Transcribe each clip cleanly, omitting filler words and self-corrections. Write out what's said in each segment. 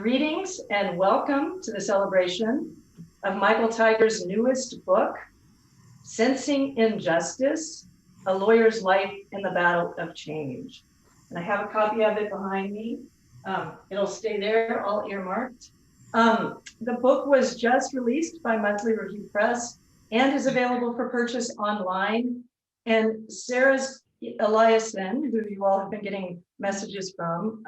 Greetings and welcome to the celebration of Michael Tigar's newest book, Sensing Injustice, A Lawyer's Life in the Battle of Change. And I have a copy of it behind me. It'll stay there, all earmarked. The book was just released by Monthly Review Press and is available for purchase online. And Sarah Eliason, who you all have been getting messages from,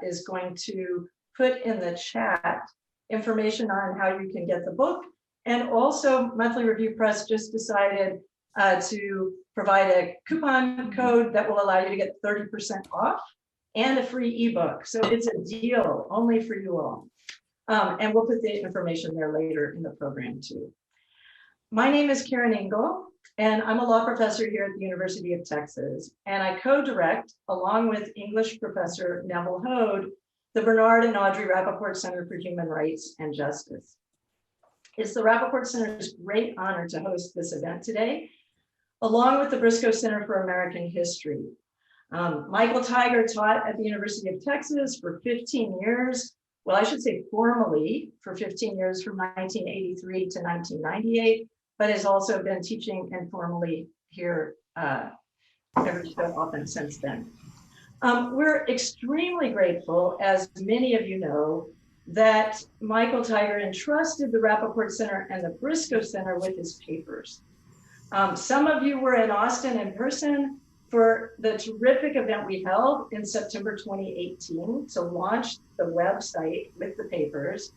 is going to put in the chat information on how you can get the book. And also Monthly Review Press just decided to provide a coupon code that will allow you to get 30% off and a free ebook. So it's a deal only for you all. And we'll put the information there later in the program too. My name is Karen Engel, and I'm a law professor here at the University of Texas. And I co-direct, along with English professor Neville Hode, the Bernard and Audre Rapoport Center for Human Rights and Justice. It's the Rapoport Center's great honor to host this event today, along with the Briscoe Center for American History. Michael Tigar taught at the University of Texas for 15 years. Well, I should say formally for 15 years from 1983 to 1998, but has also been teaching informally here every so often since then. We're extremely grateful, as many of you know, that Michael Tigar entrusted the Rapoport Center and the Briscoe Center with his papers. Some of you were in Austin in person for the terrific event we held in September 2018 to launch the website with the papers.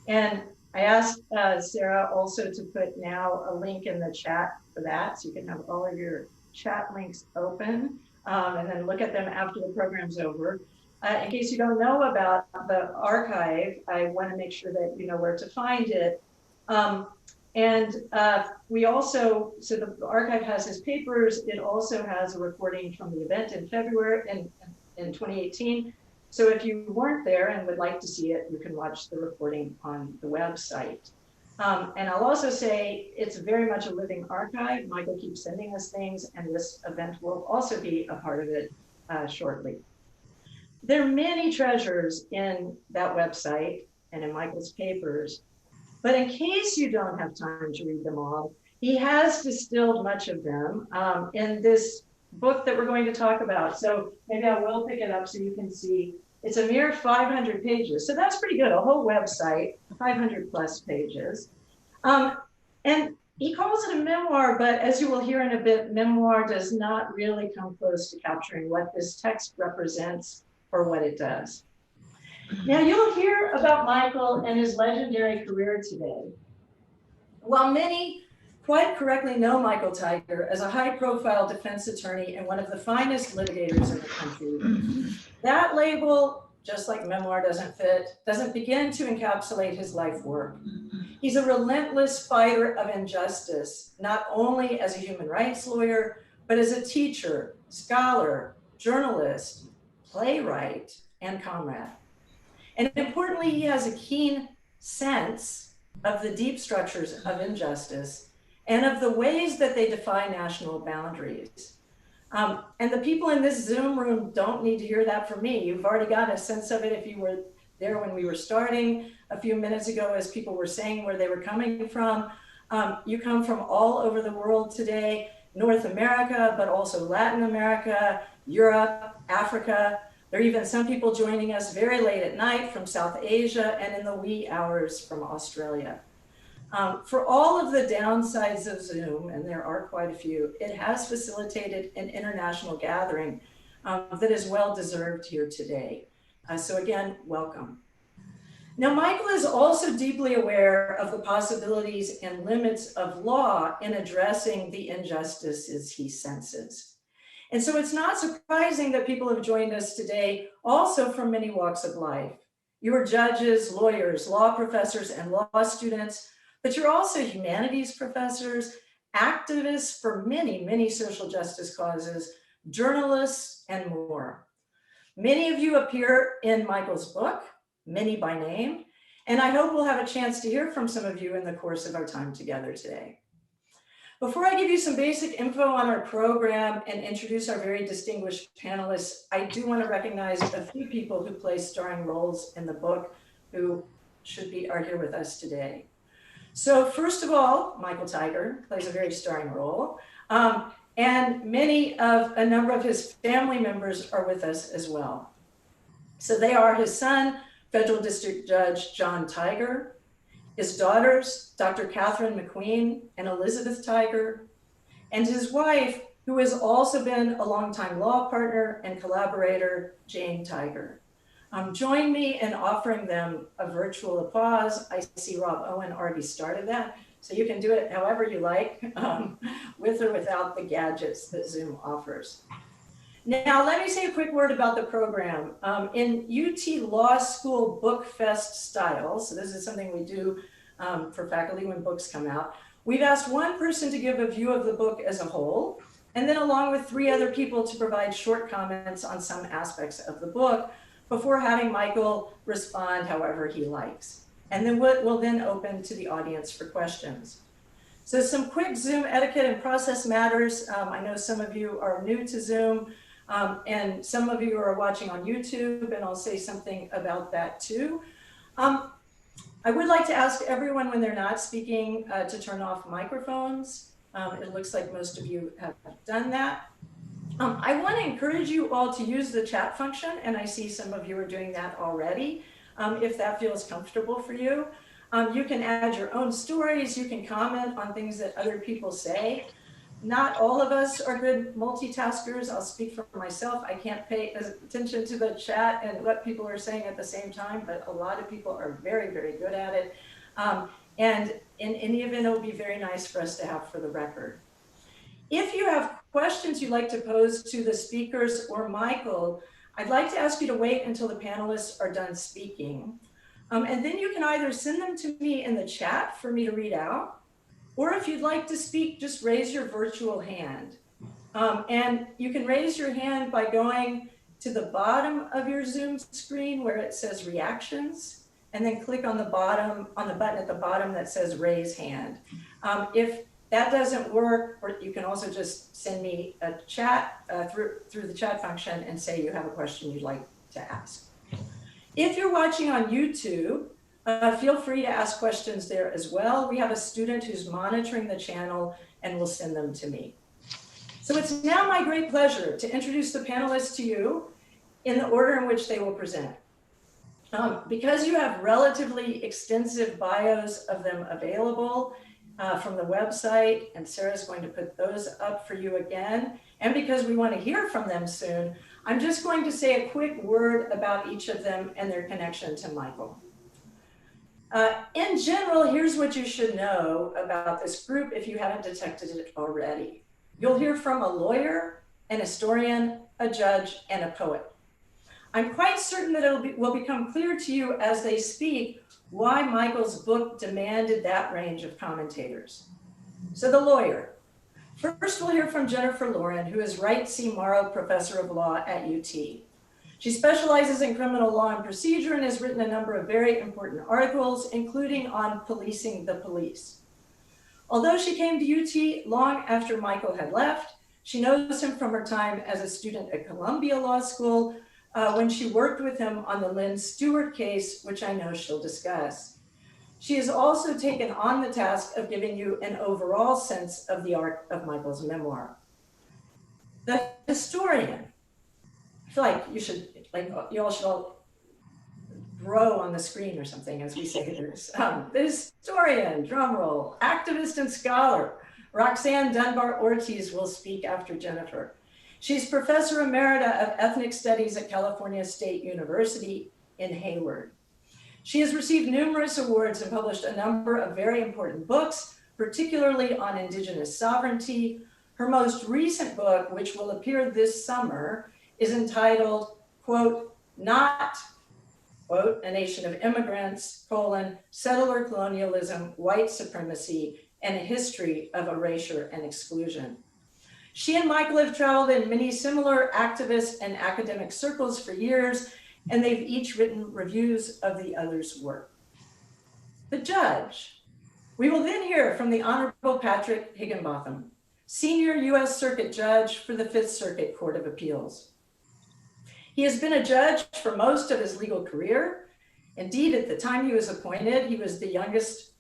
And I asked Sarah also to put now a link in the chat for that, so you can have all of your chat links open and then look at them after the program's over. In case you don't know about the archive, I want to make sure that you know where to find it. We also, so the archive has his papers. It also has a recording from the event in February in 2018. So if you weren't there and would like to see it, you can watch the recording on the website. And I'll also say it's very much a living archive. Michael keeps sending us things, and this event will also be a part of it shortly. There are many treasures in that website and in Michael's papers, but in case you don't have time to read them all, he has distilled much of them in this book that we're going to talk about. So maybe I will pick it up so you can see. It's a mere 500 pages. So that's pretty good, a whole website, 500 plus pages. And he calls it a memoir, but as you will hear in a bit, memoir does not really come close to capturing what this text represents or what it does. Now you'll hear about Michael and his legendary career today. While many quite correctly know Michael Tigar as a high-profile defense attorney and one of the finest litigators in the country, that label, just like memoir doesn't begin to encapsulate his life work. He's a relentless fighter of injustice, not only as a human rights lawyer, but as a teacher, scholar, journalist, playwright, and comrade. And importantly, he has a keen sense of the deep structures of injustice and of the ways that they defy national boundaries. And the people in this Zoom room don't need to hear that from me. You've already got a sense of it if you were there when we were starting a few minutes ago as people were saying where they were coming from. You come from all over the world today, North America, but also Latin America, Europe, Africa. There are even some people joining us very late at night from South Asia and in the wee hours from Australia. For all of the downsides of Zoom, and there are quite a few, it has facilitated an international gathering that is well deserved here today. So again, welcome. Now, Michael is also deeply aware of the possibilities and limits of law in addressing the injustices he senses. And so it's not surprising that people have joined us today also from many walks of life. You are judges, lawyers, law professors, and law students, but you're also humanities professors, activists for many, many social justice causes, journalists, and more. Many of you appear in Michael's book, many by name, and I hope we'll have a chance to hear from some of you in the course of our time together today. Before I give you some basic info on our program and introduce our very distinguished panelists, I do want to recognize a few people who play starring roles in the book who are here with us today. So first of all, Michael Tigar plays a very starring role. And a number of his family members are with us as well. So they are his son, Federal District Judge John Tigar, his daughters, Dr. Catherine McQueen and Elizabeth Tigar, and his wife, who has also been a longtime law partner and collaborator, Jane Tigar. Join me in offering them a virtual applause. I see Rob Owen already started that, so you can do it however you like, with or without the gadgets that Zoom offers. Now, let me say a quick word about the program. In UT Law School Book Fest style, so this is something we do for faculty when books come out, we've asked one person to give a view of the book as a whole, and then along with 3 other people to provide short comments on some aspects of the book before having Michael respond however he likes. And then we'll then open to the audience for questions. So some quick Zoom etiquette and process matters. I know some of you are new to Zoom, and some of you are watching on YouTube, and I'll say something about that too. I would like to ask everyone when they're not speaking to turn off microphones. It looks like most of you have done that. I want to encourage you all to use the chat function, and I see some of you are doing that already, if that feels comfortable for you. You can add your own stories, you can comment on things that other people say. Not all of us are good multitaskers. I'll speak for myself. I can't pay attention to the chat and what people are saying at the same time, but a lot of people are very, very good at it. And in any event, it will be very nice for us to have for the record. If you have questions you'd like to pose to the speakers or Michael, I'd like to ask you to wait until the panelists are done speaking. And then you can either send them to me in the chat for me to read out, or if you'd like to speak, just raise your virtual hand. And you can raise your hand by going to the bottom of your Zoom screen where it says reactions, and then click on the button at the bottom that says raise hand. If that doesn't work, or you can also just send me a chat through the chat function and say you have a question you'd like to ask. If you're watching on YouTube, feel free to ask questions there as well. We have a student who's monitoring the channel and will send them to me. So it's now my great pleasure to introduce the panelists to you in the order in which they will present. Because you have relatively extensive bios of them available from the website, and Sarah's going to put those up for you again, and because we want to hear from them soon, I'm just going to say a quick word about each of them and their connection to Michael. In general, here's what you should know about this group if you haven't detected it already. You'll hear from a lawyer, an historian, a judge, and a poet. I'm quite certain that it will become clear to you as they speak why Michael's book demanded that range of commentators. So the lawyer. First, we'll hear from Jennifer Lauren, who is Wright C. Morrow Professor of Law at UT. She specializes in criminal law and procedure and has written a number of very important articles, including on policing the police. Although she came to UT long after Michael had left, she knows him from her time as a student at Columbia Law School, when she worked with him on the Lynn Stewart case, which I know she'll discuss. She has also taken on the task of giving you an overall sense of the arc of Michael's memoir. The historian. I feel like you all should all grow on the screen or something as we say this. The historian, drum roll, activist and scholar, Roxanne Dunbar Ortiz will speak after Jennifer. She's Professor Emerita of Ethnic Studies at California State University in Hayward. She has received numerous awards and published a number of very important books, particularly on Indigenous sovereignty. Her most recent book, which will appear this summer, is entitled, quote, Not, quote, a Nation of Immigrants, colon, Settler Colonialism, White Supremacy, and a History of Erasure and Exclusion. She and Michael have traveled in many similar activist and academic circles for years, and they've each written reviews of the other's work. The judge. We will then hear from the Honorable Patrick Higginbotham, Senior U.S. Circuit Judge for the Fifth Circuit Court of Appeals. He has been a judge for most of his legal career. Indeed, at the time he was appointed, he was the youngest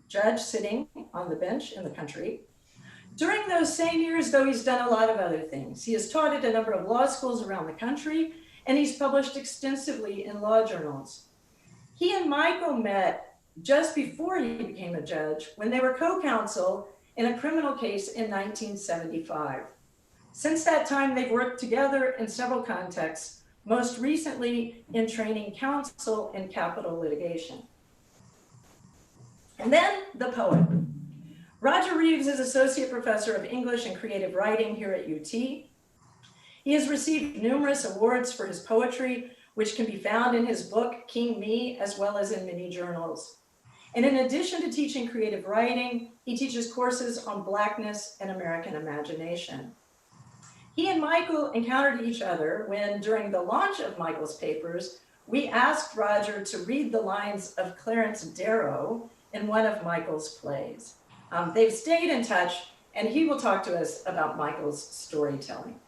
judge sitting on the bench in the country. During those same years, though, he's done a lot of other things. He has taught at a number of law schools around the country, and he's published extensively in law journals. He and Michael met just before he became a judge when they were co-counsel in a criminal case in 1975. Since that time, they've worked together in several contexts, most recently in training counsel in capital litigation. And then the poet. Roger Reeves is Associate Professor of English and Creative Writing here at UT. He has received numerous awards for his poetry, which can be found in his book, King Me, as well as in many journals. And in addition to teaching creative writing, he teaches courses on Blackness and American imagination. He and Michael encountered each other when, during the launch of Michael's papers, we asked Roger to read the lines of Clarence Darrow in one of Michael's plays. They've stayed in touch, and he will talk to us about Michael's storytelling.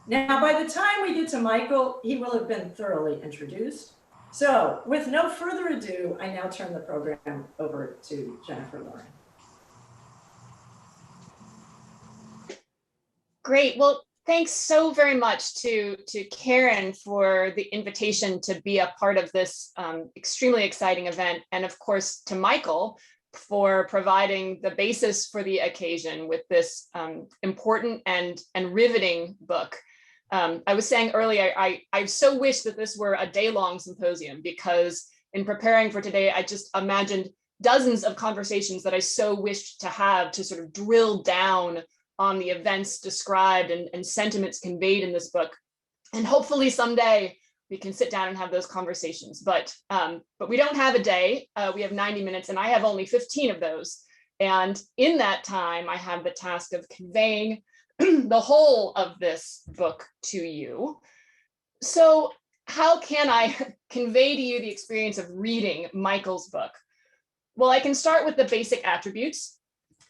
Now, by the time we get to Michael, he will have been thoroughly introduced. So, with no further ado, I now turn the program over to Jennifer Lauren. Great. Well, thanks so very much to Karen for the invitation to be a part of this extremely exciting event. And of course, to Michael for providing the basis for the occasion with this important and riveting book. I was saying earlier, I so wish that this were a day-long symposium, because in preparing for today, I just imagined dozens of conversations that I so wished to have to sort of drill down on the events described and sentiments conveyed in this book. And hopefully someday we can sit down and have those conversations. But we don't have a day. We have 90 minutes, and I have only 15 of those. And in that time, I have the task of conveying the whole of this book to you. So how can I convey to you the experience of reading Michael's book? Well, I can start with the basic attributes.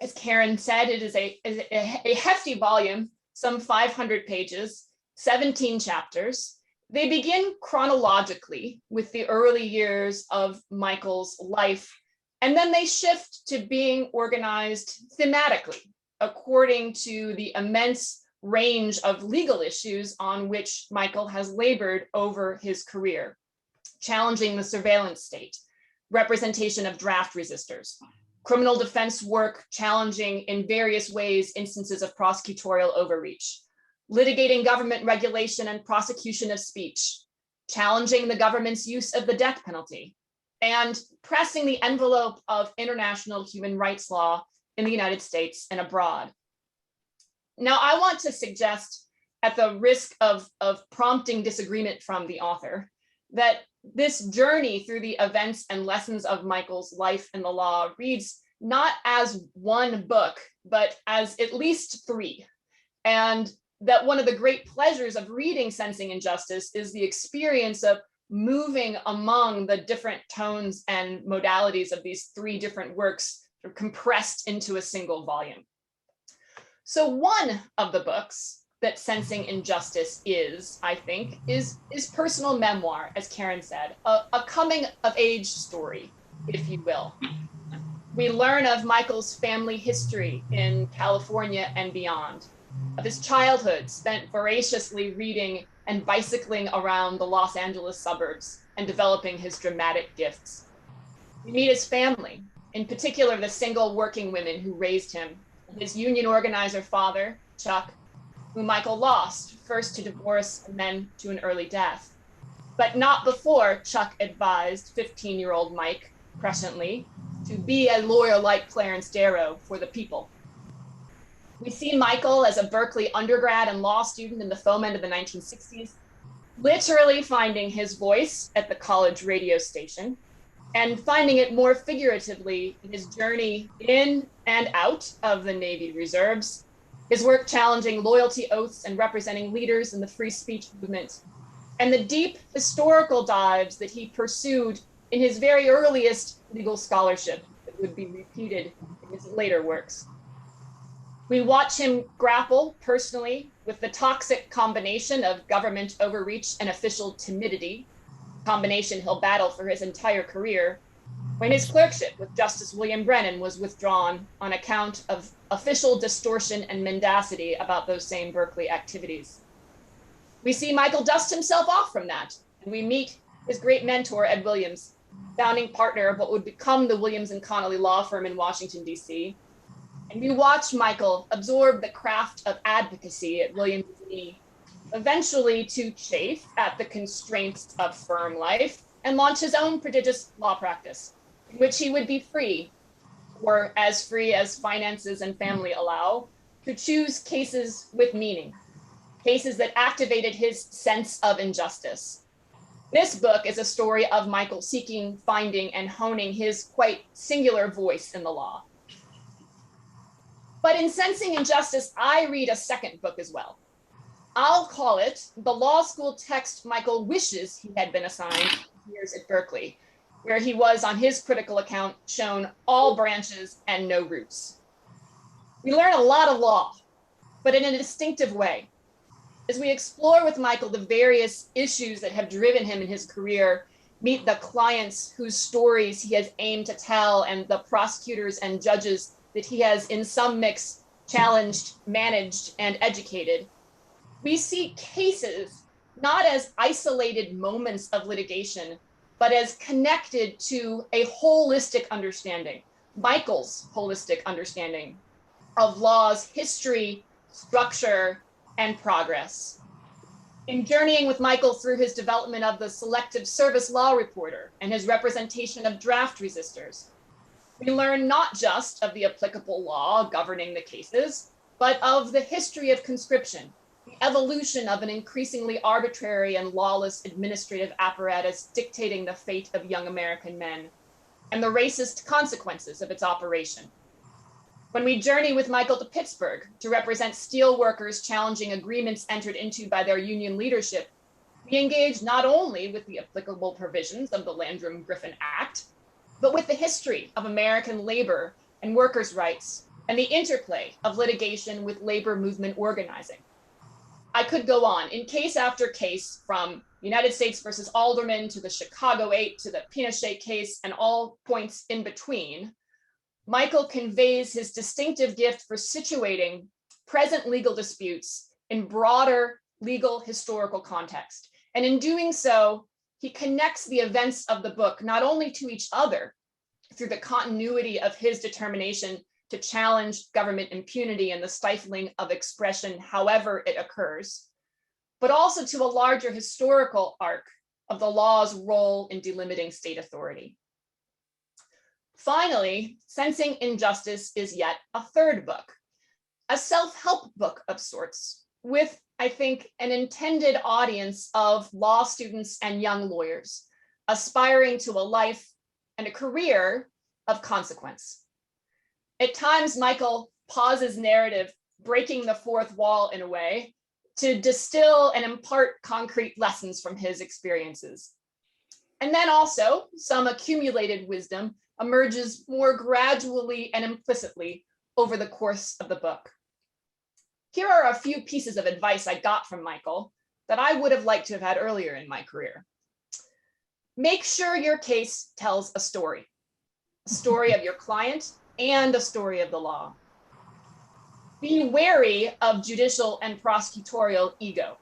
As Karen said, it is a hefty volume, some 500 pages, 17 chapters. They begin chronologically with the early years of Michael's life, and then they shift to being organized thematically according to the immense range of legal issues on which Michael has labored over his career, challenging the surveillance state, representation of draft resistors, criminal defense work challenging in various ways instances of prosecutorial overreach, litigating government regulation and prosecution of speech, challenging the government's use of the death penalty, and pressing the envelope of international human rights law in the United States and abroad. Now, I want to suggest, at the risk of prompting disagreement from the author, that this journey through the events and lessons of Michael's life in the law reads not as one book, but as at least three. And that one of the great pleasures of reading Sensing Injustice is the experience of moving among the different tones and modalities of these three different works compressed into a single volume. So one of the books that Sensing Injustice is, I think, is personal memoir, as Karen said, a coming of age story, if you will. We learn of Michael's family history in California and beyond, of his childhood spent voraciously reading and bicycling around the Los Angeles suburbs and developing his dramatic gifts. We meet his family, in particular the single working women who raised him, his union organizer father, Chuck, who Michael lost, first to divorce and then to an early death. But not before Chuck advised 15-year-old Mike, presciently, to be a lawyer like Clarence Darrow for the people. We see Michael as a Berkeley undergrad and law student in the foment of the 1960s, literally finding his voice at the college radio station, and finding it more figuratively in his journey in and out of the Navy Reserves, his work challenging loyalty oaths and representing leaders in the free speech movement, and the deep historical dives that he pursued in his very earliest legal scholarship that would be repeated in his later works. We watch him grapple personally with the toxic combination of government overreach and official timidity, combination he'll battle for his entire career, when his clerkship with Justice William Brennan was withdrawn on account of official distortion and mendacity about those same Berkeley activities. We see Michael dust himself off from that, and we meet his great mentor, Ed Williams, founding partner of what would become the Williams and Connolly law firm in Washington, D.C. And we watch Michael absorb the craft of advocacy at Williams' knee, eventually to chafe at the constraints of firm life and launch his own prodigious law practice, in which he would be free, or as free as finances and family allow, to choose cases with meaning, cases that activated his sense of injustice. This book is a story of Michael seeking, finding, and honing his quite singular voice in the law. But in Sensing Injustice, I read a second book as well. I'll call it the law school text Michael wishes he had been assigned years at Berkeley, where he was, on his critical account, shown all branches and no roots. We learn a lot of law, but in a distinctive way. As we explore with Michael the various issues that have driven him in his career, meet the clients whose stories he has aimed to tell, and the prosecutors and judges that he has in some mix challenged, managed, and educated, we see cases not as isolated moments of litigation, but as connected to a holistic understanding, Michael's holistic understanding of law's history, structure, and progress. In journeying with Michael through his development of the Selective Service Law Reporter and his representation of draft resistors, we learn not just of the applicable law governing the cases, but of the history of conscription, the evolution of an increasingly arbitrary and lawless administrative apparatus dictating the fate of young American men, and the racist consequences of its operation. When we journey with Michael to Pittsburgh to represent steel workers challenging agreements entered into by their union leadership, we engage not only with the applicable provisions of the Landrum-Griffin Act, but with the history of American labor and workers' rights and the interplay of litigation with labor movement organizing. I could go on in case after case, from United States versus Alderman to the Chicago 8 to the Pinochet case and all points in between. Michael conveys his distinctive gift for situating present legal disputes in broader legal historical context. And in doing so, he connects the events of the book not only to each other through the continuity of his determination to challenge government impunity and the stifling of expression however it occurs, but also to a larger historical arc of the law's role in delimiting state authority. Finally, Sensing Injustice is yet a third book, a self-help book of sorts, with, I think, an intended audience of law students and young lawyers, aspiring to a life and a career of consequence. At times, Michael pauses narrative, breaking the fourth wall in a way, to distill and impart concrete lessons from his experiences. And then also, some accumulated wisdom emerges more gradually and implicitly over the course of the book. Here are a few pieces of advice I got from Michael that I would have liked to have had earlier in my career. Make sure your case tells a story of your client and a story of the law. Be wary of judicial and prosecutorial ego,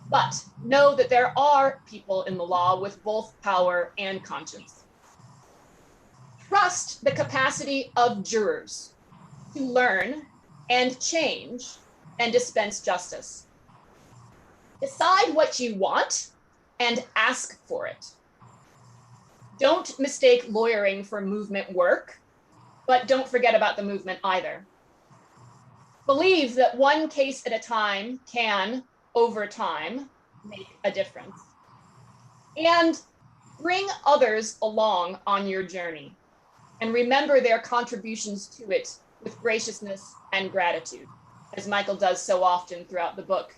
but know that there are people in the law with both power and conscience. Trust the capacity of jurors to learn and change and dispense justice. Decide what you want and ask for it. Don't mistake lawyering for movement work, but don't forget about the movement either. Believe that one case at a time can, over time, make a difference. And bring others along on your journey, and remember their contributions to it with graciousness and gratitude, as Michael does so often throughout the book,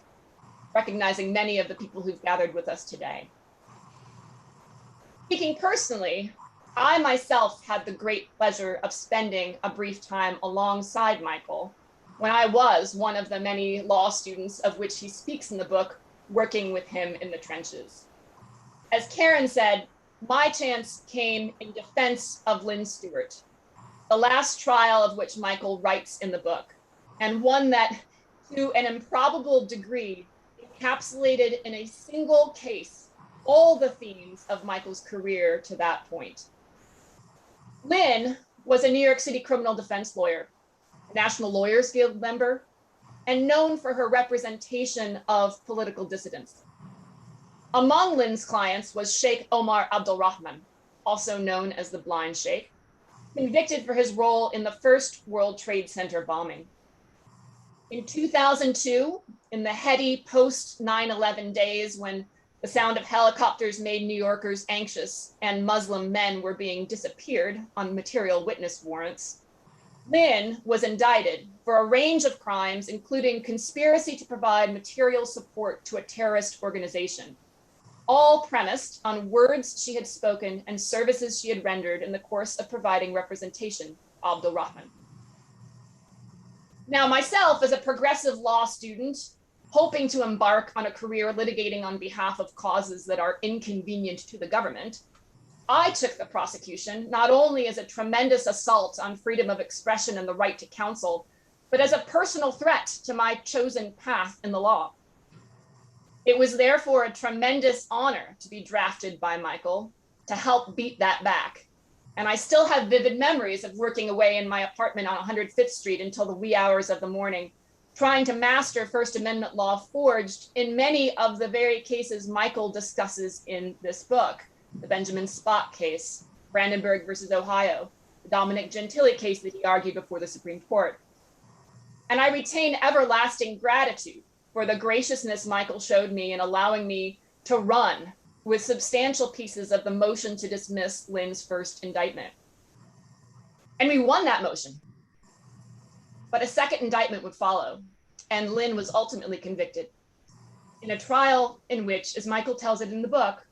recognizing many of the people who've gathered with us today. Speaking personally, I myself had the great pleasure of spending a brief time alongside Michael when I was one of the many law students of which he speaks in the book, working with him in the trenches. As Karen said, my chance came in defense of Lynn Stewart, the last trial of which Michael writes in the book, and one that, to an improbable degree, encapsulated in a single case all the themes of Michael's career to that point. Lynn was a New York City criminal defense lawyer, a National Lawyers Guild member, and known for her representation of political dissidents. Among Lynn's clients was Sheikh Omar Abdulrahman, also known as the Blind Sheikh, convicted for his role in the first World Trade Center bombing. In 2002, in the heady post-9/11 days when the sound of helicopters made New Yorkers anxious and Muslim men were being disappeared on material witness warrants, Lynn was indicted for a range of crimes, including conspiracy to provide material support to a terrorist organization, all premised on words she had spoken and services she had rendered in the course of providing representation to Abdul Rahman. Now, myself, as a progressive law student, hoping to embark on a career litigating on behalf of causes that are inconvenient to the government, I took the prosecution not only as a tremendous assault on freedom of expression and the right to counsel, but as a personal threat to my chosen path in the law. It was therefore a tremendous honor to be drafted by Michael to help beat that back. And I still have vivid memories of working away in my apartment on 105th Street until the wee hours of the morning, trying to master First Amendment law forged in many of the very cases Michael discusses in this book: the Benjamin Spot case, Brandenburg versus Ohio, the Dominic Gentili case that he argued before the Supreme Court. And I retain everlasting gratitude for the graciousness Michael showed me in allowing me to run with substantial pieces of the motion to dismiss Lynn's first indictment. And we won that motion. But a second indictment would follow, and Lynn was ultimately convicted in a trial in which, as Michael tells it in the book,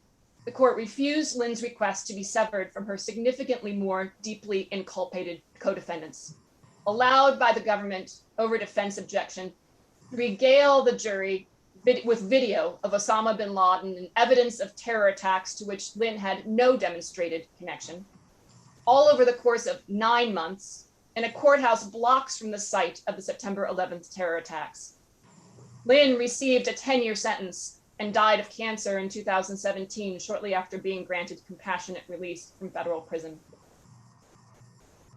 the court refused Lynn's request to be severed from her significantly more deeply inculpated co-defendants, allowed by the government over defense objection to regale the jury with video of Osama bin Laden and evidence of terror attacks to which Lynn had no demonstrated connection, all over the course of 9 months in a courthouse blocks from the site of the September 11th terror attacks. Lynn received a 10-year sentence and died of cancer in 2017, shortly after being granted compassionate release from federal prison.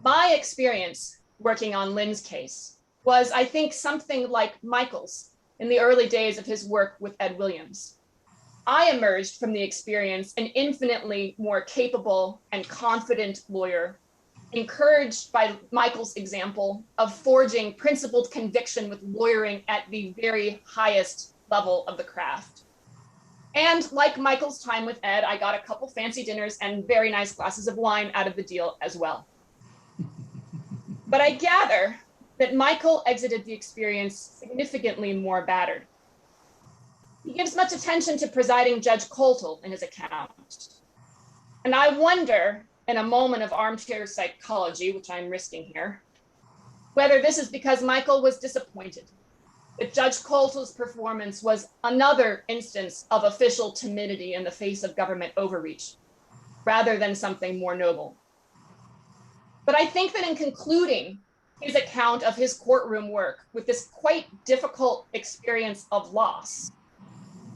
My experience working on Lynn's case was, I think, something like Michael's in the early days of his work with Ed Williams. I emerged from the experience an infinitely more capable and confident lawyer, encouraged by Michael's example of forging principled conviction with lawyering at the very highest level of the craft. And like Michael's time with Ed, I got a couple fancy dinners and very nice glasses of wine out of the deal as well. But I gather that Michael exited the experience significantly more battered. He gives much attention to presiding Judge Coltle in his account. And I wonder, in a moment of armchair psychology, which I'm risking here, whether this is because Michael was disappointed that Judge Coltle's performance was another instance of official timidity in the face of government overreach, rather than something more noble. But I think that in concluding his account of his courtroom work with this quite difficult experience of loss,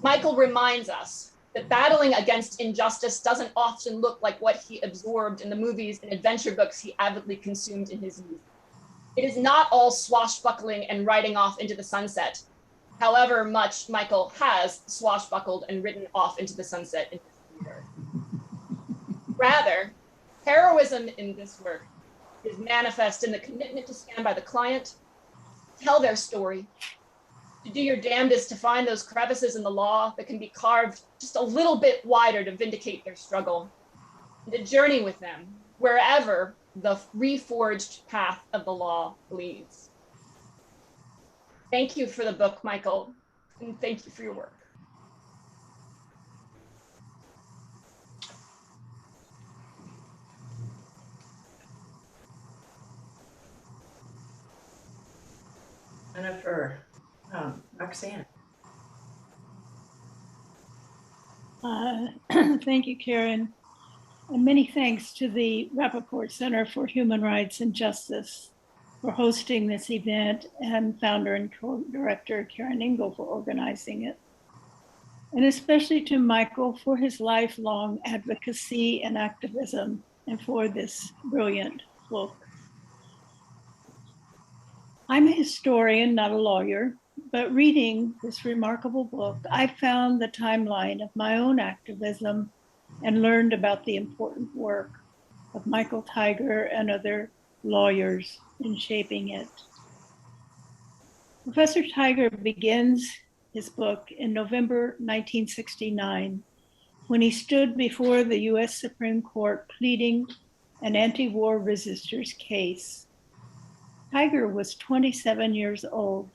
Michael reminds us that battling against injustice doesn't often look like what he absorbed in the movies and adventure books he avidly consumed in his youth. It is not all swashbuckling and riding off into the sunset, however much Michael has swashbuckled and ridden off into the sunset in his career. Rather, heroism in this work is manifest in the commitment to stand by the client, tell their story, to do your damnedest to find those crevices in the law that can be carved just a little bit wider to vindicate their struggle, and to journey with them wherever the reforged path of the law leads. Thank you for the book, Michael, and thank you for your work. Jennifer, Roxanne. Thank you, Karen. And many thanks to the Rapoport Center for Human Rights and Justice for hosting this event, and founder and co-director Karen Engel for organizing it. And especially to Michael for his lifelong advocacy and activism, and for this brilliant book. I'm a historian, not a lawyer, but reading this remarkable book, I found the timeline of my own activism and learned about the important work of Michael Tigar and other lawyers in shaping it. Professor Tigar begins his book in November 1969, when he stood before the US Supreme Court pleading an anti-war resistors case. Tigar was 27 years old,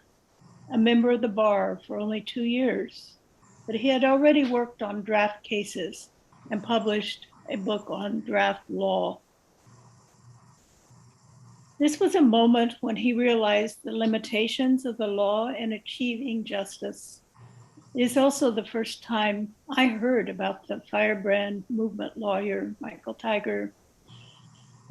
a member of the bar for only 2 years, but he had already worked on draft cases and published a book on draft law. This was a moment when he realized the limitations of the law in achieving justice. It is also the first time I heard about the firebrand movement lawyer, Michael Tigar.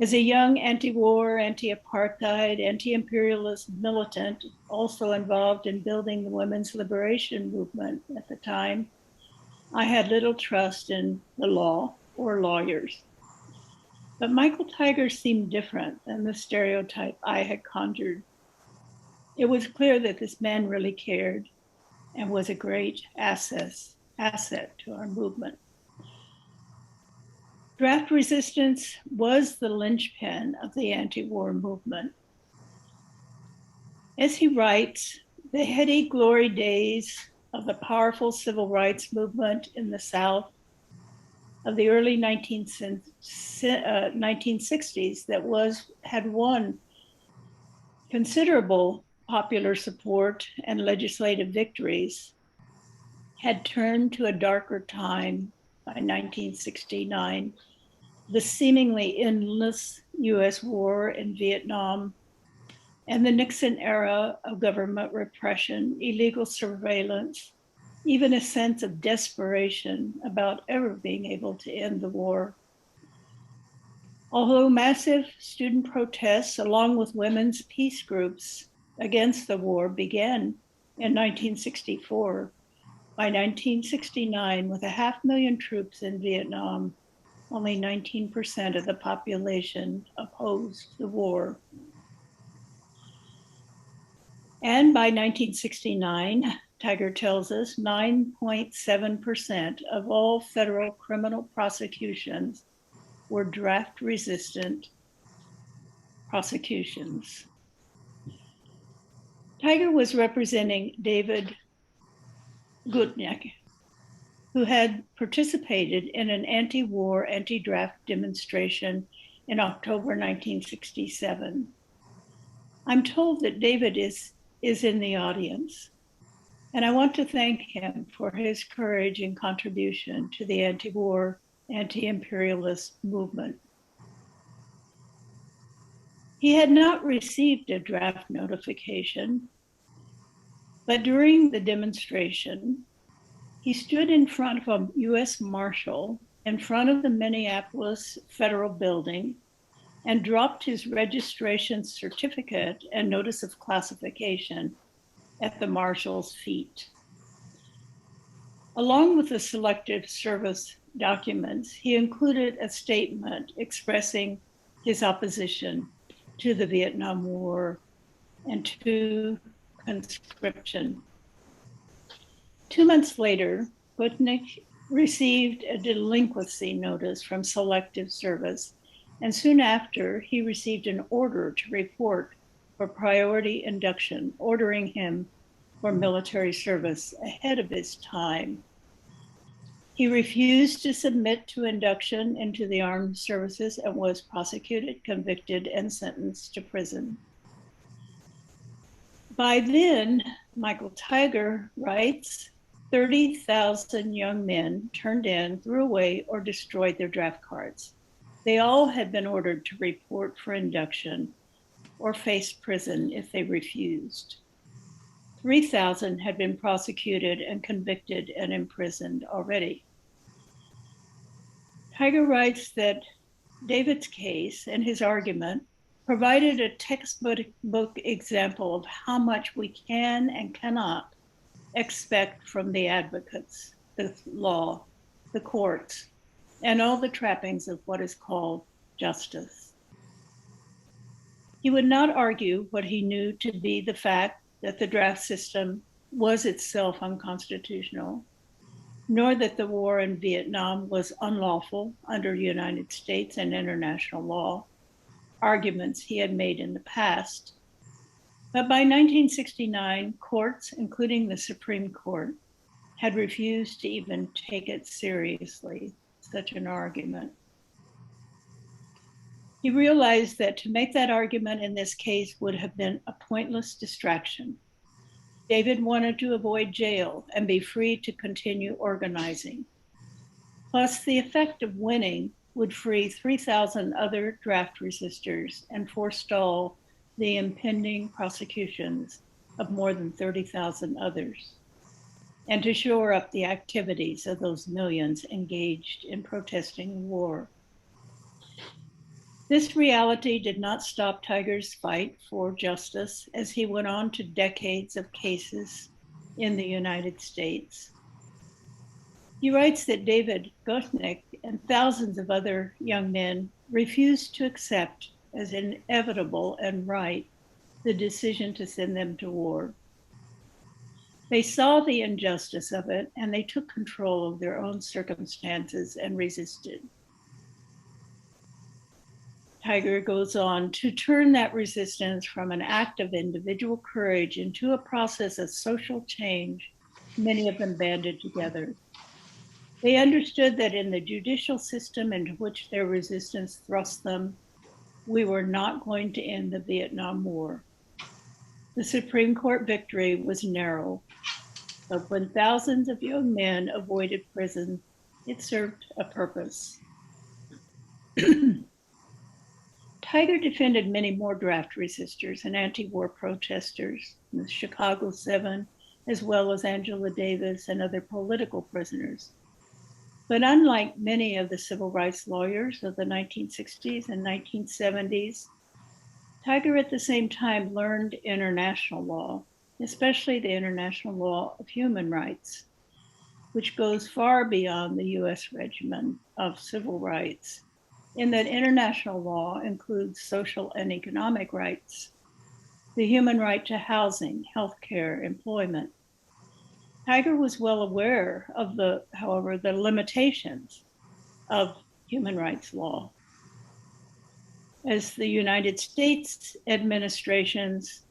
As a young anti-war, anti-apartheid, anti-imperialist militant, also involved in building the women's liberation movement at the time, I had little trust in the law or lawyers. But Michael Tigar seemed different than the stereotype I had conjured. It was clear that this man really cared and was a great asset to our movement. Draft resistance was the linchpin of the anti-war movement. As he writes, the heady glory days of the powerful civil rights movement in the South of the early 1960s that had won considerable popular support and legislative victories had turned to a darker time by 1969. The seemingly endless US war in Vietnam and the Nixon era of government repression, illegal surveillance, even a sense of desperation about ever being able to end the war. Although massive student protests, along with women's peace groups against the war, began in 1964, by 1969, with 500,000 troops in Vietnam, only 19% of the population opposed the war. And by 1969, Tigar tells us 9.7% of all federal criminal prosecutions were draft-resistant prosecutions. Tigar was representing David Gutnick, who had participated in an anti-war, anti-draft demonstration in October 1967. I'm told that David is in the audience, and I want to thank him for his courage and contribution to the anti-war, anti-imperialist movement. He had not received a draft notification, but during the demonstration, he stood in front of a US Marshal in front of the Minneapolis Federal Building and dropped his registration certificate and notice of classification at the Marshal's feet. Along with the Selective Service documents, he included a statement expressing his opposition to the Vietnam War and to conscription. 2 months later, Gutnick received a delinquency notice from Selective Service, and soon after, he received an order to report for priority induction, ordering him for military service ahead of his time. He refused to submit to induction into the armed services and was prosecuted, convicted, and sentenced to prison. By then, Michael Tigar writes, 30,000 young men turned in, threw away, or destroyed their draft cards. They all had been ordered to report for induction or face prison if they refused. 3,000 had been prosecuted and convicted and imprisoned already. Tigar writes that David's case and his argument provided a textbook example of how much we can and cannot expect from the advocates, the law, the courts, and all the trappings of what is called justice. He would not argue what he knew to be the fact that the draft system was itself unconstitutional, nor that the war in Vietnam was unlawful under United States and international law, arguments he had made in the past. But by 1969, courts, including the Supreme Court, had refused to even take it seriously, such an argument. He realized that to make that argument in this case would have been a pointless distraction. David wanted to avoid jail and be free to continue organizing. Plus, the effect of winning would free 3,000 other draft resistors and forestall the impending prosecutions of more than 30,000 others, and to shore up the activities of those millions engaged in protesting war. This reality did not stop Tigar's fight for justice as he went on to decades of cases in the United States. He writes that David Gosnick and thousands of other young men refused to accept as inevitable and right the decision to send them to war. They saw the injustice of it and they took control of their own circumstances and resisted. Tigar goes on to turn that resistance from an act of individual courage into a process of social change, many of them banded together. They understood that in the judicial system into which their resistance thrust them, we were not going to end the Vietnam War. The Supreme Court victory was narrow, but when thousands of young men avoided prison, it served a purpose. Tigar defended many more draft resistors and anti-war protesters, the Chicago 7, as well as Angela Davis and other political prisoners. But unlike many of the civil rights lawyers of the 1960s and 1970s, Tigar at the same time learned international law, especially the international law of human rights, which goes far beyond the US regimen of civil rights, in that international law includes social and economic rights, the human right to housing, healthcare, employment. Tigar was well aware of however, the limitations of human rights law. As the United States administrations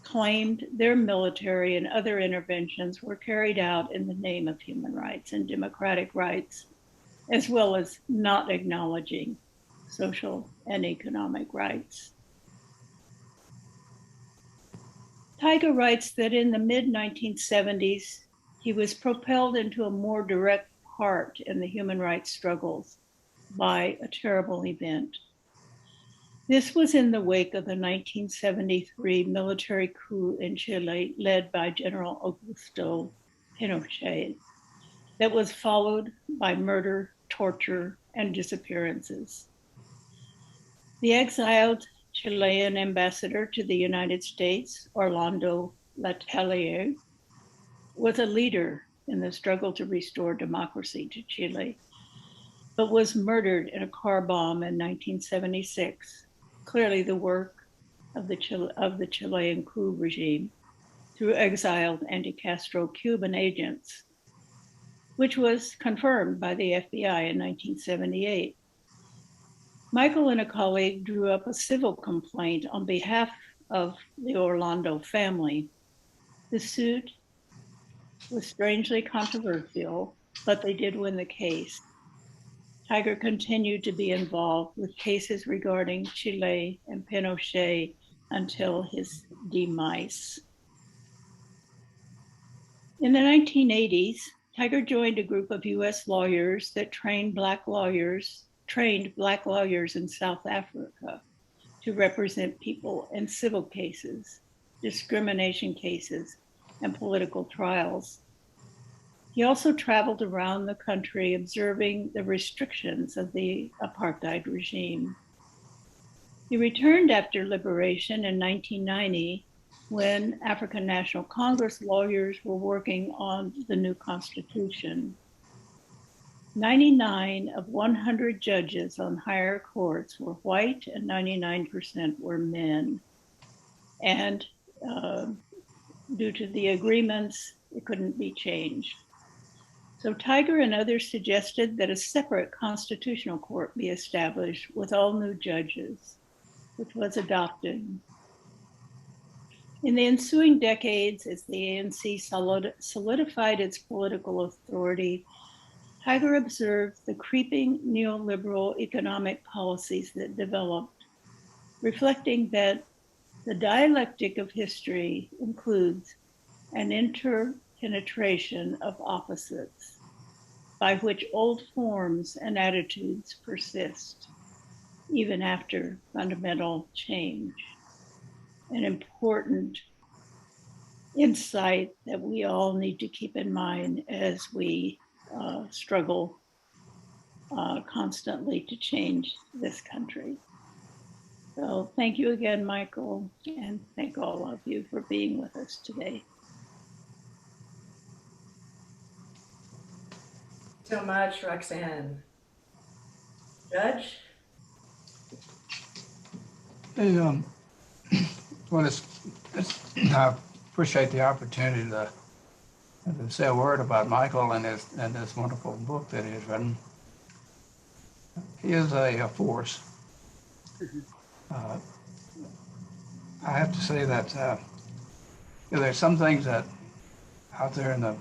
claimed their military and other interventions were carried out in the name of human rights and democratic rights, as well as not acknowledging social and economic rights. Tigar writes that in the mid-1970s, he was propelled into a more direct part in the human rights struggles by a terrible event. This was in the wake of the 1973 military coup in Chile led by General Augusto Pinochet that was followed by murder, torture, and disappearances. The exiled Chilean ambassador to the United States, Orlando Letelier, was a leader in the struggle to restore democracy to Chile, but was murdered in a car bomb in 1976, clearly the work of the Chilean coup regime through exiled anti-Castro Cuban agents, which was confirmed by the FBI in 1978. Michael and a colleague drew up a civil complaint on behalf of the Orlando family. The suit was strangely controversial, but they did win the case. Tigar continued to be involved with cases regarding Chile and Pinochet until his demise. In the 1980s, Tigar joined a group of US lawyers that trained Black lawyers in South Africa to represent people in civil cases, discrimination cases, and political trials. He also traveled around the country observing the restrictions of the apartheid regime. He returned after liberation in 1990 when African National Congress lawyers were working on the new constitution. 99 of 100 judges on higher courts were white and 99% were men. And due to the agreements, it couldn't be changed. So Tigar and others suggested that a separate constitutional court be established with all new judges, which was adopted. In the ensuing decades, as the ANC solidified its political authority, Tigar observed the creeping neoliberal economic policies that developed, reflecting that the dialectic of history includes an interpenetration of opposites, by which old forms and attitudes persist, even after fundamental change. An important insight that we all need to keep in mind as we struggle constantly to change this country. So thank you again, Michael, and thank all of you for being with us today. So much, Roxanne. Judge? Hey, well, I appreciate the opportunity to say a word about Michael and this wonderful book that he has written. He is a force. I have to say that there's some things that out there in the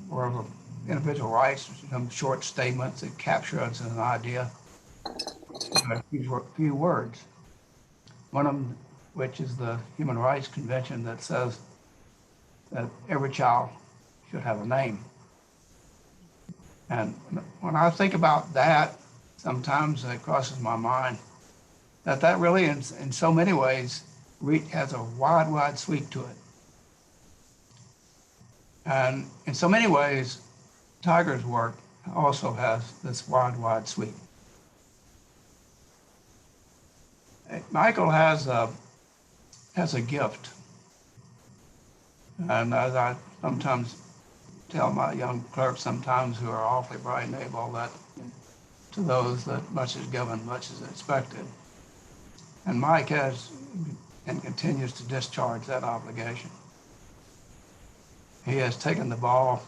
world of individual rights, some short statements that capture us as an idea, a few words. One of them, which is the Human Rights Convention, that says that every child should have a name. And when I think about that, sometimes it crosses my mind that really, in so many ways, has a wide sweep to it. And in so many ways, Tigar's work also has this wide sweep. Michael has a gift. And as I sometimes tell my young clerks sometimes who are awfully bright and able, that to those that much is given, much is expected. And Mike has and continues to discharge that obligation. He has taken the ball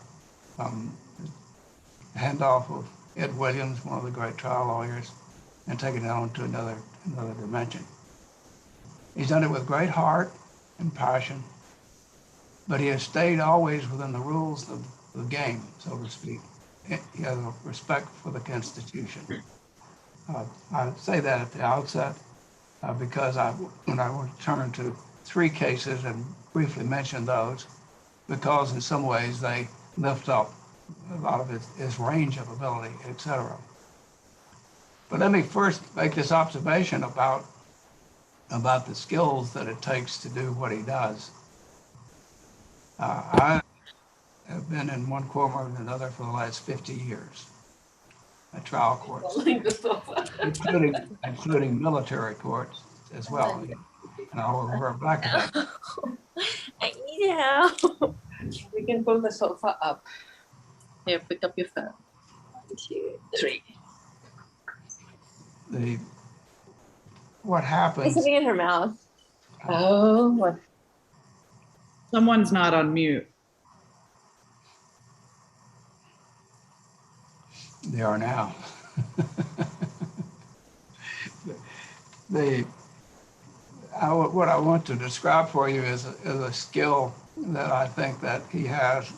from the handoff of Ed Williams, one of the great trial lawyers, and taken it on to another dimension. He's done it with great heart and passion, but he has stayed always within the rules of the game, so to speak. He has a respect for the Constitution. I say that at the outset because when I want to turn to 3 cases and briefly mention those, because in some ways they lift up a lot of his range of ability, etc. But let me first make this observation about the skills that it takes to do what he does. I have been in one court or another for the last 50 years at trial courts, including military courts as well. And I'll revert back to that. Yeah. We can pull the sofa up. Here, pick up your phone. 1, 2, 3. What happens? It's something in her mouth. Oh, what? Someone's not on mute. They are now. What I want to describe for you is a skill that I think that he has,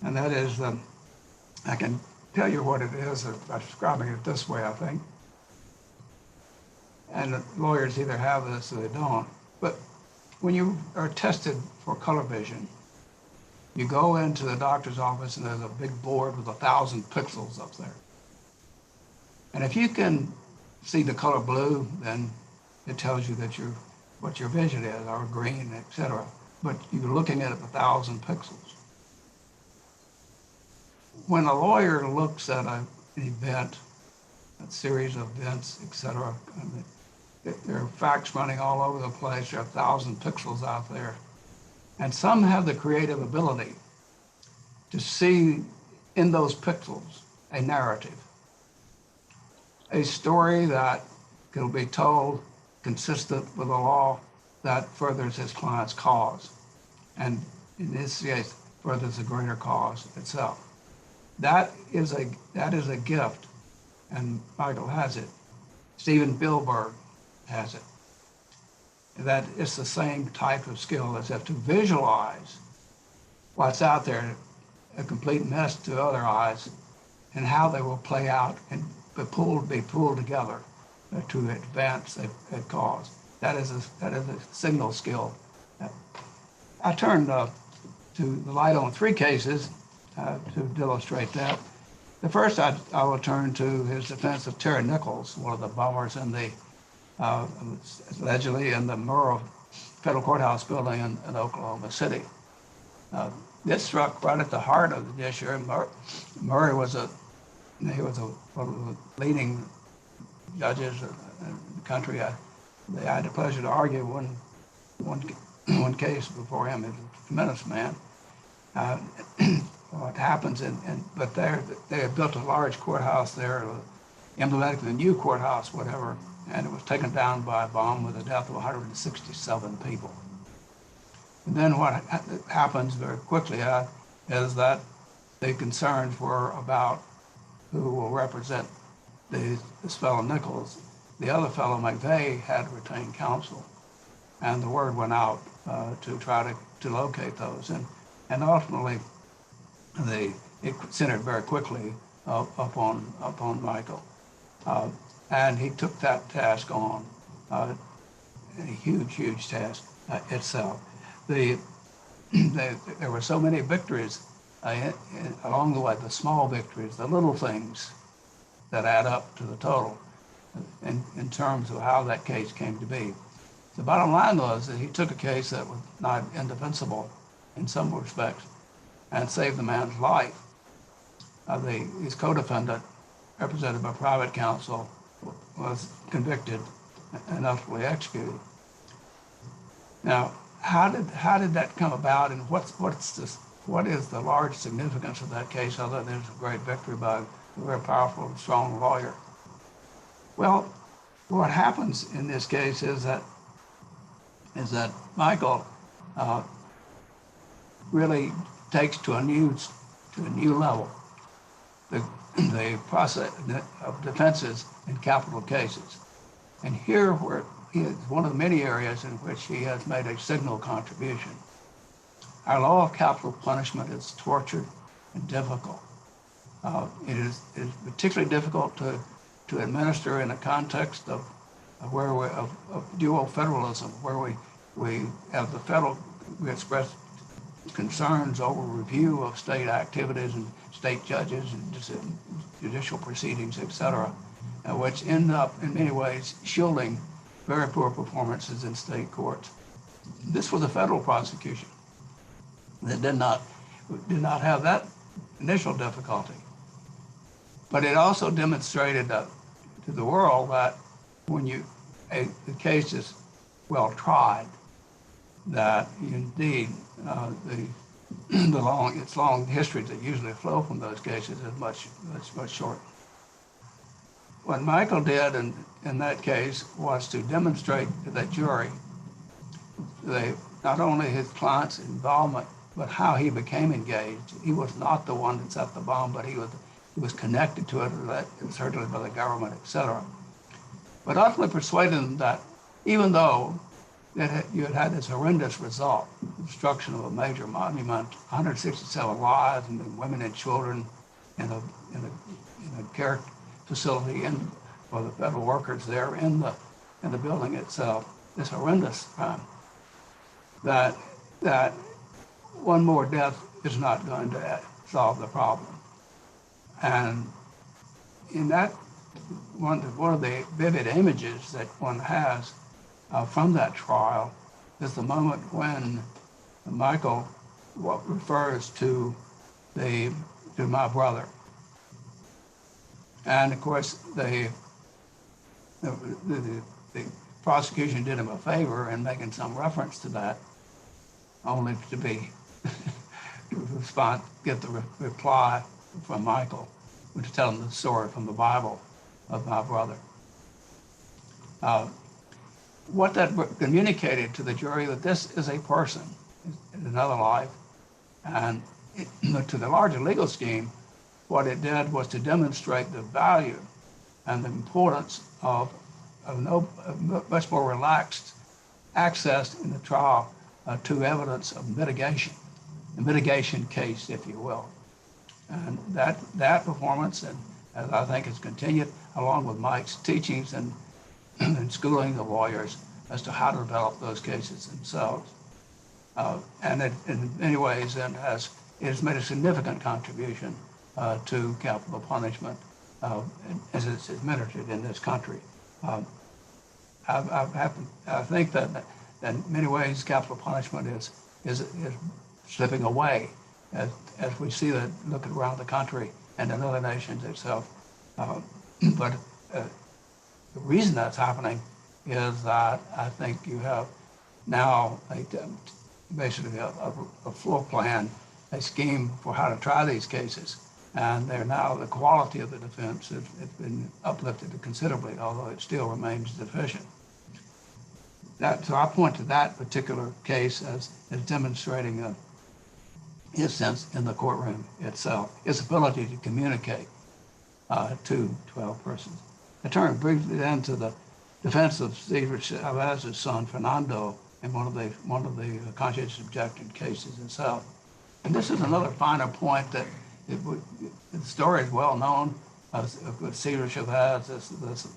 and that is, I can tell you what it is by describing it this way, I think. And the lawyers either have this or they don't. But when you are tested for color vision, you go into the doctor's office and there's a big board with 1,000 pixels up there. And if you can see the color blue, then it tells you that what your vision is, or green, etc. But you're looking at it 1,000 pixels. when a lawyer looks at an event, a series of events, etc., there are facts running all over the place. There are 1,000 pixels out there. And some have the creative ability to see in those pixels a narrative, a story that can be told consistent with the law that furthers his client's cause. And in this case, furthers the greater cause itself. That is a gift, and Michael has it. Steven Spielberg has it. That it's the same type of skill as if to visualize what's out there, a complete mess to other eyes, and how they will play out and be pulled together to advance a cause. That is a signal skill. I turned to the light on three cases to illustrate that. The first I will turn to his defense of Terry Nichols, one of the bombers in the allegedly in the Murrah Federal Courthouse building in Oklahoma City. This struck right at the heart of the issue. Murray was one of the leading judges in the country. I had the pleasure to argue one case before him. He's a tremendous man. What happens, but they had built a large courthouse there, emblematic of the new courthouse, whatever, and it was taken down by a bomb with the death of 167 people. And then what happens very quickly is that the concerns were about who will represent this fellow Nichols. The other fellow, McVeigh, had retained counsel, and the word went out to try to locate those. And ultimately, it centered very quickly upon Michael. And he took that task on, a huge task itself. There were so many victories along the way, the small victories, the little things that add up to the total in terms of how that case came to be. The bottom line was that he took a case that was not indefensible in some respects and saved the man's life. His co-defendant, represented by private counsel, was convicted and ultimately executed. Now, how did that come about, and what is the large significance of that case other than it's a great victory by a very powerful and strong lawyer? Well, what happens in this case is that Michael really takes to a new level the process of defenses in capital cases. And here where he is one of the many areas in which he has made a signal contribution. Our law of capital punishment is tortured and difficult. It is particularly difficult to administer in a context of dual federalism, where we have the federal, we express concerns over review of state activities and state judges and judicial proceedings, etc., which end up in many ways shielding very poor performances in state courts. This was a federal prosecution that did not have that initial difficulty, but it also demonstrated to the world that when the case is well tried, that indeed its long histories that usually flow from those cases is much shorter. What Michael did in that case was to demonstrate to that jury not only his client's involvement, but how he became engaged. He was not the one that set the bomb, but he was connected to it, certainly by the government, etc. But ultimately persuaded them that even though you had this horrendous result, destruction of a major monument, 167 lives, and women and children in a care facility for the federal workers there in the building itself, this horrendous crime, that one more death is not going to solve the problem. And in that, one of the vivid images that one has from that trial is the moment when Michael refers to the my brother. And of course, the prosecution did him a favor in making some reference to that, only to be get the reply from Michael, to tell him the story from the Bible of my brother. What that communicated to the jury, that this is a person in another life, and to the larger legal scheme, what it did was to demonstrate the value and the importance of much more relaxed access in the trial to evidence of mitigation, a mitigation case, if you will. And that performance, and as I think has continued, along with Mike's teachings and schooling the lawyers as to how to develop those cases themselves. And it, in many ways, it has made a significant contribution to capital punishment as it's administered in this country. I think that in many ways capital punishment is slipping away as we see that looking around the country and in other nations itself. But the reason that's happening is that I think you have now basically a floor plan, a scheme for how to try these cases. And they're now, the quality of the defense has been uplifted considerably, although it still remains deficient. So I point to that particular case as demonstrating his sense in the courtroom itself, his ability to communicate to 12 persons. I turn briefly then to the defense of Cesar Chavez's son, Fernando, in one of the conscientious objection cases itself. And this is another finer point that the story is well known of Cesar Chavez, this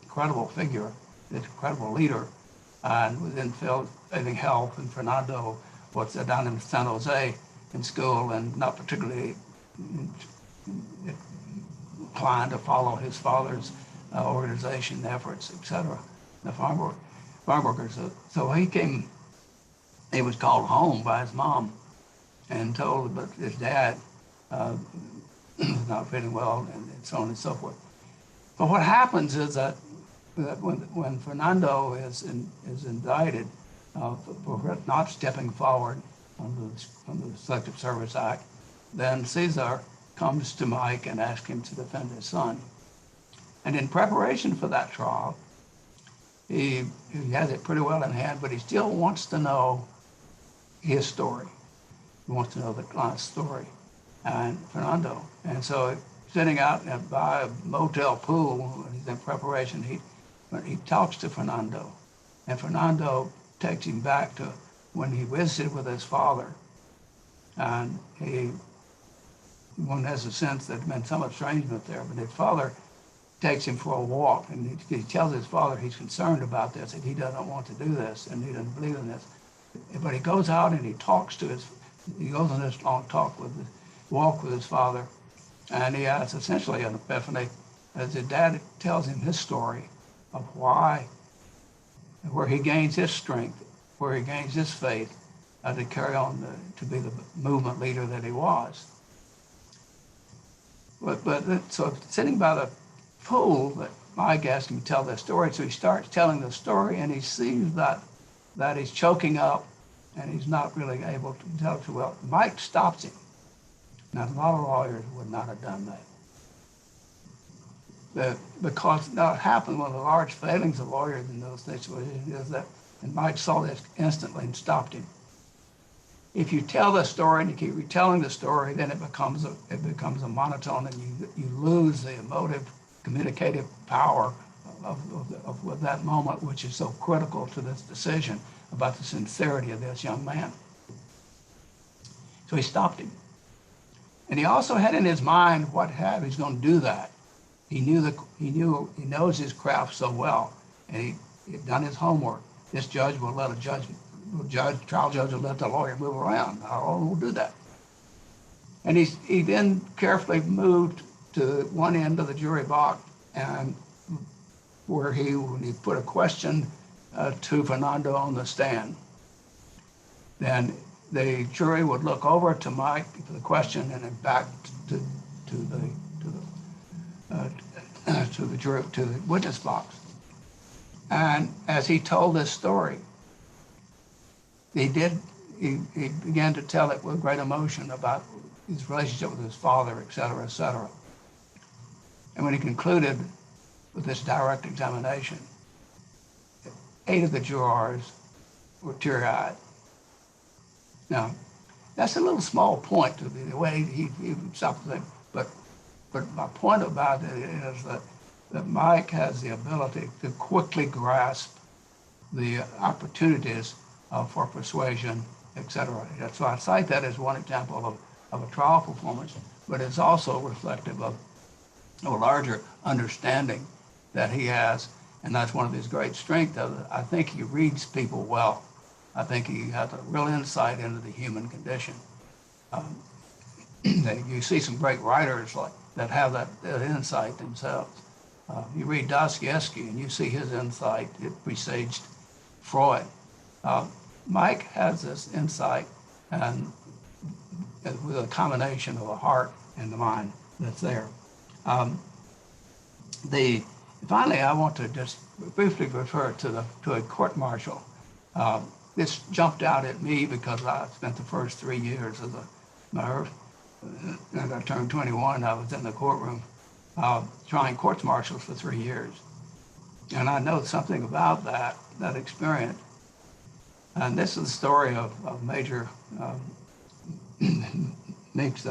incredible figure, this incredible leader, and within failing health, and Fernando was down in San Jose in school and not particularly inclined to follow his father's organization efforts, etc. The farm workers. So he was called home by his mom and told that his dad was not feeling well, and so on and so forth. But what happens is that when Fernando is indicted for not stepping forward under the Selective Service Act, then Cesar comes to Mike and asks him to defend his son. And in preparation for that trial, he has it pretty well in hand, but he still wants to know his story. He wants to know the client's story and Fernando. And so sitting out by a motel pool when he's in preparation, he talks to Fernando, and Fernando takes him back to when he visited with his father. And one has a sense that there's been some estrangement there, but his father takes him for a walk, and he tells his father he's concerned about this, and he doesn't want to do this, and he doesn't believe in this. But he goes out and he goes on this long walk with his father, and he has essentially an epiphany as his dad tells him his story of where he gains his strength, where he gains his faith to carry on to be the movement leader that he was. So sitting by the pool, that Mike asked him to tell the story, so he starts telling the story, and he sees that he's choking up and he's not really able to tell it too well. Mike stops him. Now, a lot of lawyers would not have done that. Because now it happened, one of the large failings of lawyers in those situations is that, and Mike saw this instantly and stopped him. If you tell the story and you keep retelling the story, then it becomes a monotone, and you lose the emotive, communicative power of that moment, which is so critical to this decision about the sincerity of this young man. So he stopped him. And he also had in his mind how he's going to do that. He knows his craft so well, and he had done his homework. This judge will let trial judge will let the lawyer move around. We'll do that. And he then carefully moved to one end of the jury box, and when he put a question to Fernando on the stand, then the jury would look over to Mike for the question and then back to the jury, to the witness box. And as he told this story, he began to tell it with great emotion about his relationship with his father, et cetera, et cetera. And when he concluded with this direct examination, 8 of the jurors were teary-eyed. Now, that's a little small point to the way he something, but my point about it is that Mike has the ability to quickly grasp the opportunities for persuasion, et cetera. So I cite that as one example of a trial performance, but it's also reflective of a larger understanding that he has, and that's one of his great strengths. I think he reads people well. I think he has a real insight into the human condition. You see some great writers that have that insight themselves. You read Dostoevsky and you see his insight. It presaged Freud. Mike has this insight, and with a combination of the heart and the mind that's there. Finally, I want to just briefly refer to a court martial. This jumped out at me because I spent the first 3 years of as I turned 21, I was in the courtroom trying courts martials for 3 years. And I know something about that experience. And this is the story of Major Meeks,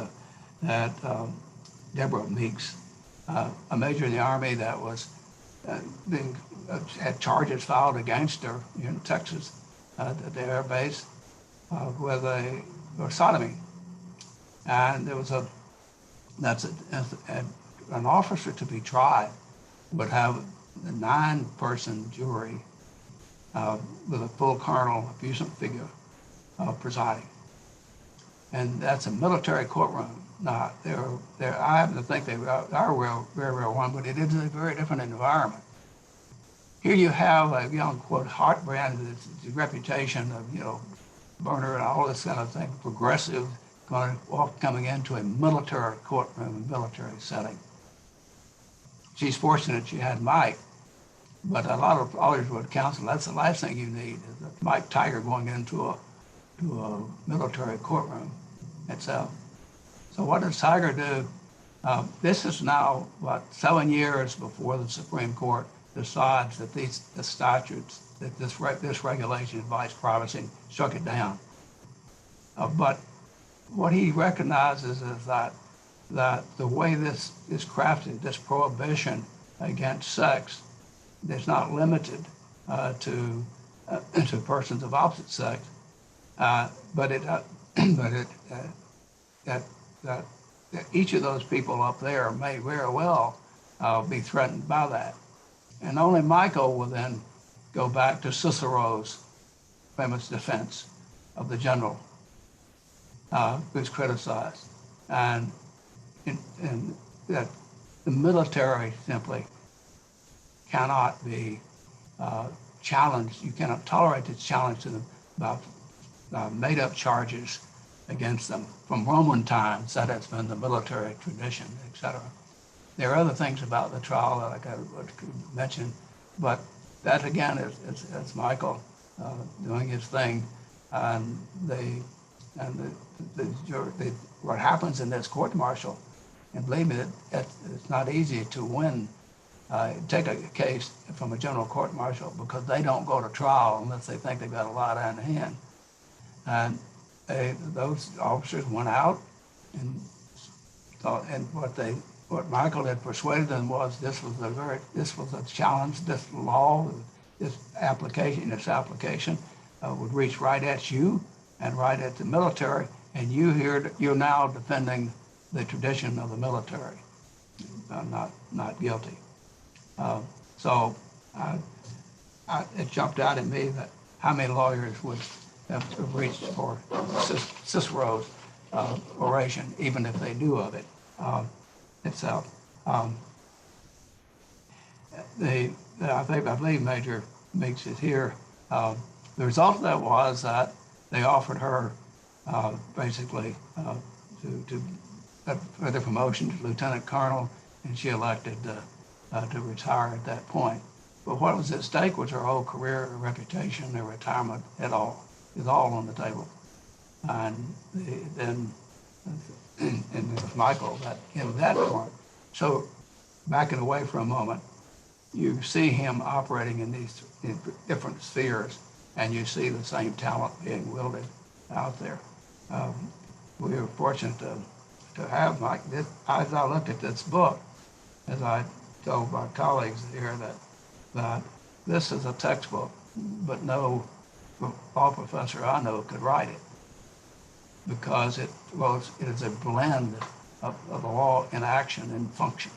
Deborah Meeks, a major in the Army that was had charges filed against her in Texas at the air base with or sodomy. And there was an officer to be tried would have a 9-person jury with a full colonel abusive figure presiding. And that's a military courtroom. Now, I happen to think they are very real one, but it is a very different environment. Here you have a young, quote, heart brand with its reputation of, burner and all this kind of thing, progressive, coming into a military courtroom, a military setting. She's fortunate she had Mike, but a lot of lawyers would counsel that's the last thing you need is a Mike Tigar going into a military courtroom itself. So what does Tigar do? This is now, 7 years before the Supreme Court decides that the statutes, that this regulation advice privacy, struck it down. But what he recognizes is that the way this is crafted, this prohibition against sex, is not limited to persons of opposite sex, but that each of those people up there may very well be threatened by that. And only Michael will then go back to Cicero's famous defense of the general who's criticized, and that the military simply cannot be challenged. You cannot tolerate the challenge to them about made-up charges against them from Roman times. That has been the military tradition, etc. There are other things about the trial that I could mention, but that again is Michael doing his thing, and what happens in this court martial, and believe me, it's not easy to win. Take a case from a general court martial because they don't go to trial unless they think they've got a lot on hand. And those officers went out and what Michael had persuaded them was this was a challenge. This law, this application would reach right at you and right at the military, and you're now defending the tradition of the military, not guilty. So it jumped out at me that how many lawyers would have reached for Cicero's oration, even if they knew of it itself. I believe Major Meeks is here. The result of that was that they offered her basically to further promotion to lieutenant colonel, and she elected to retire at that point. But what was at stake was her whole career, her reputation, her retirement, it all is all on the table. And then and with Michael, that in that point, so backing away for a moment, you see him operating in these different spheres, and you see the same talent being wielded out there. We were fortunate to have Mike. As I looked at this book, as I told my colleagues here, that this is a textbook, but no law professor I know could write it, because it is a blend of the law in action and function.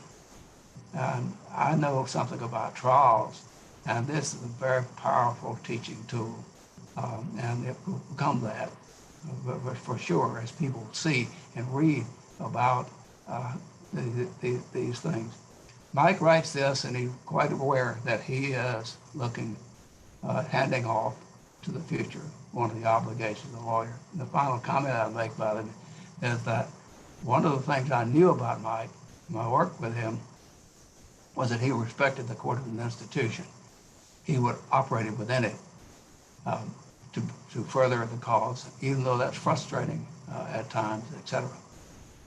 And I know something about trials, and this is a very powerful teaching tool, and it will become that, but for sure, as people see and read about these things. Mike writes this, and he's quite aware that he is looking, handing off to the future one of the obligations of a lawyer. And the final comment I make about it is that one of the things I knew about Mike, my work with him, was that he respected the court as an institution. He would operate within it to further the cause, even though that's frustrating at times, etc.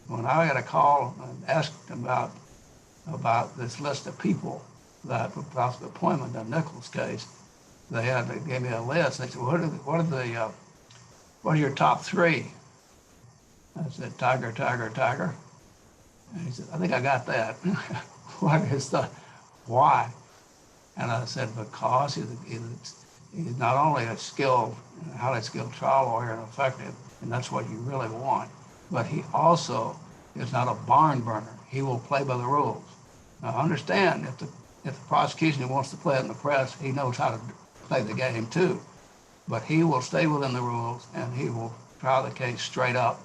When I got a call and asked about this list of people that were possible appointment in Nichols' case, they gave me a list. They said, what are your top three? I said, Tigar, Tigar, Tigar. And he said, I think I got that. What is the why? And I said, because he's not only a skilled, highly skilled trial lawyer and effective, and that's what you really want, but he also is not a barn burner. He will play by the rules. Now understand, if the prosecution wants to play it in the press, he knows how to play the game too. But he will stay within the rules, and he will try the case straight up,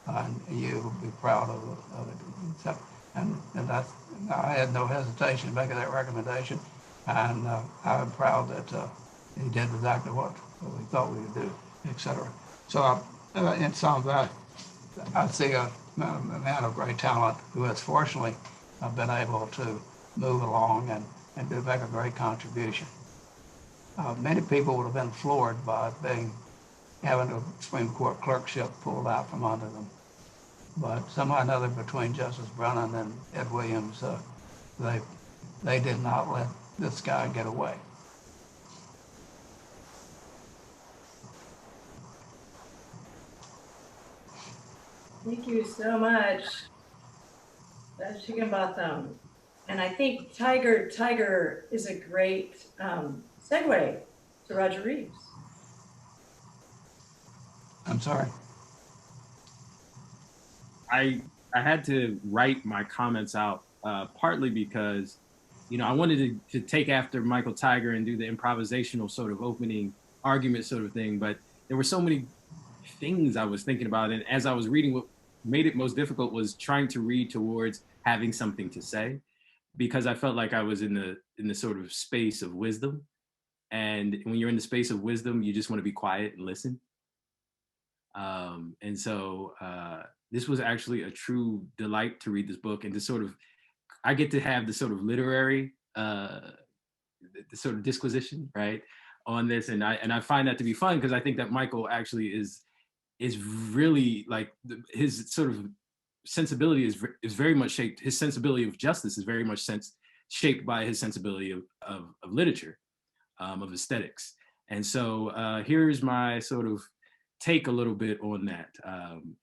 and you will be proud of it. And that's, I had no hesitation making that recommendation, and I'm proud that he did exactly what we thought we would do, etc. So in some, I see a man of great talent who has fortunately been able to move along and to make a great contribution. Many people would have been floored by having a Supreme Court clerkship pulled out from under them. But somehow or another, between Justice Brennan and Ed Williams, they did not let this guy get away. Thank you so much, Judge Higginbotham. And I think Tigar is a great segue to Roger Reeves. I'm sorry. I had to write my comments out partly because, I wanted to take after Michael Tigar and do the improvisational sort of opening argument sort of thing, but there were so many things I was thinking about, and as I was reading, what made it most difficult was trying to read towards having something to say, because I felt like I was in the sort of space of wisdom, and when you're in the space of wisdom, you just want to be quiet and listen. And so this was actually a true delight to read this book, and to sort of, I get to have the sort of literary, the sort of disquisition, right, on this, and I find that to be fun, because I think that Michael actually is really like his sort of sensibility is very much shaped. His sensibility of justice is very much shaped by his sensibility of literature, of aesthetics, and so here's my sort of take a little bit on that,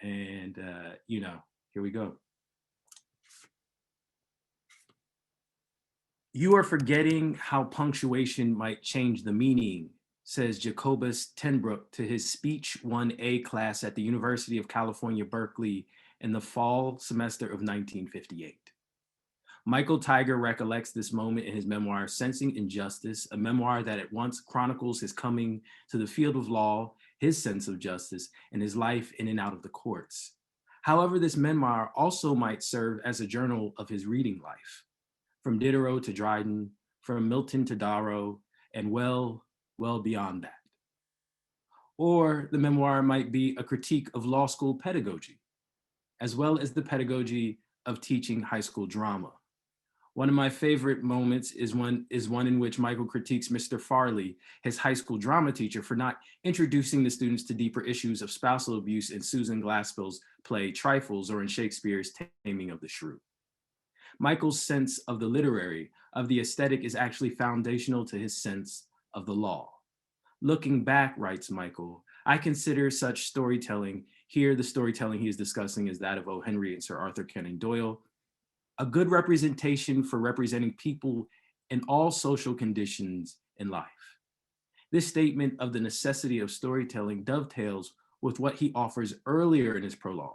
here we go. You are forgetting how punctuation might change the meaning, says Jacobus Tenbrook to his Speech 1A class at the University of California, Berkeley in the fall semester of 1958. Michael Tigar recollects this moment in his memoir, Sensing Injustice, a memoir that at once chronicles his coming to the field of law, his sense of justice, and his life in and out of the courts. However, this memoir also might serve as a journal of his reading life, from Diderot to Dryden, from Milton to Darrow, and well beyond that. Or the memoir might be a critique of law school pedagogy, as well as the pedagogy of teaching high school drama. One of my favorite moments is one in which Michael critiques Mr. Farley, his high school drama teacher, for not introducing the students to deeper issues of spousal abuse in Susan Glaspell's play Trifles, or in Shakespeare's Taming of the Shrew. Michael's sense of the literary, of the aesthetic, is actually foundational to his sense of the law. Looking back, writes Michael, I consider such storytelling, here the storytelling he is discussing is that of O. Henry and Sir Arthur Conan Doyle, a good representation for representing people in all social conditions in life. This statement of the necessity of storytelling dovetails with what he offers earlier in his prologue.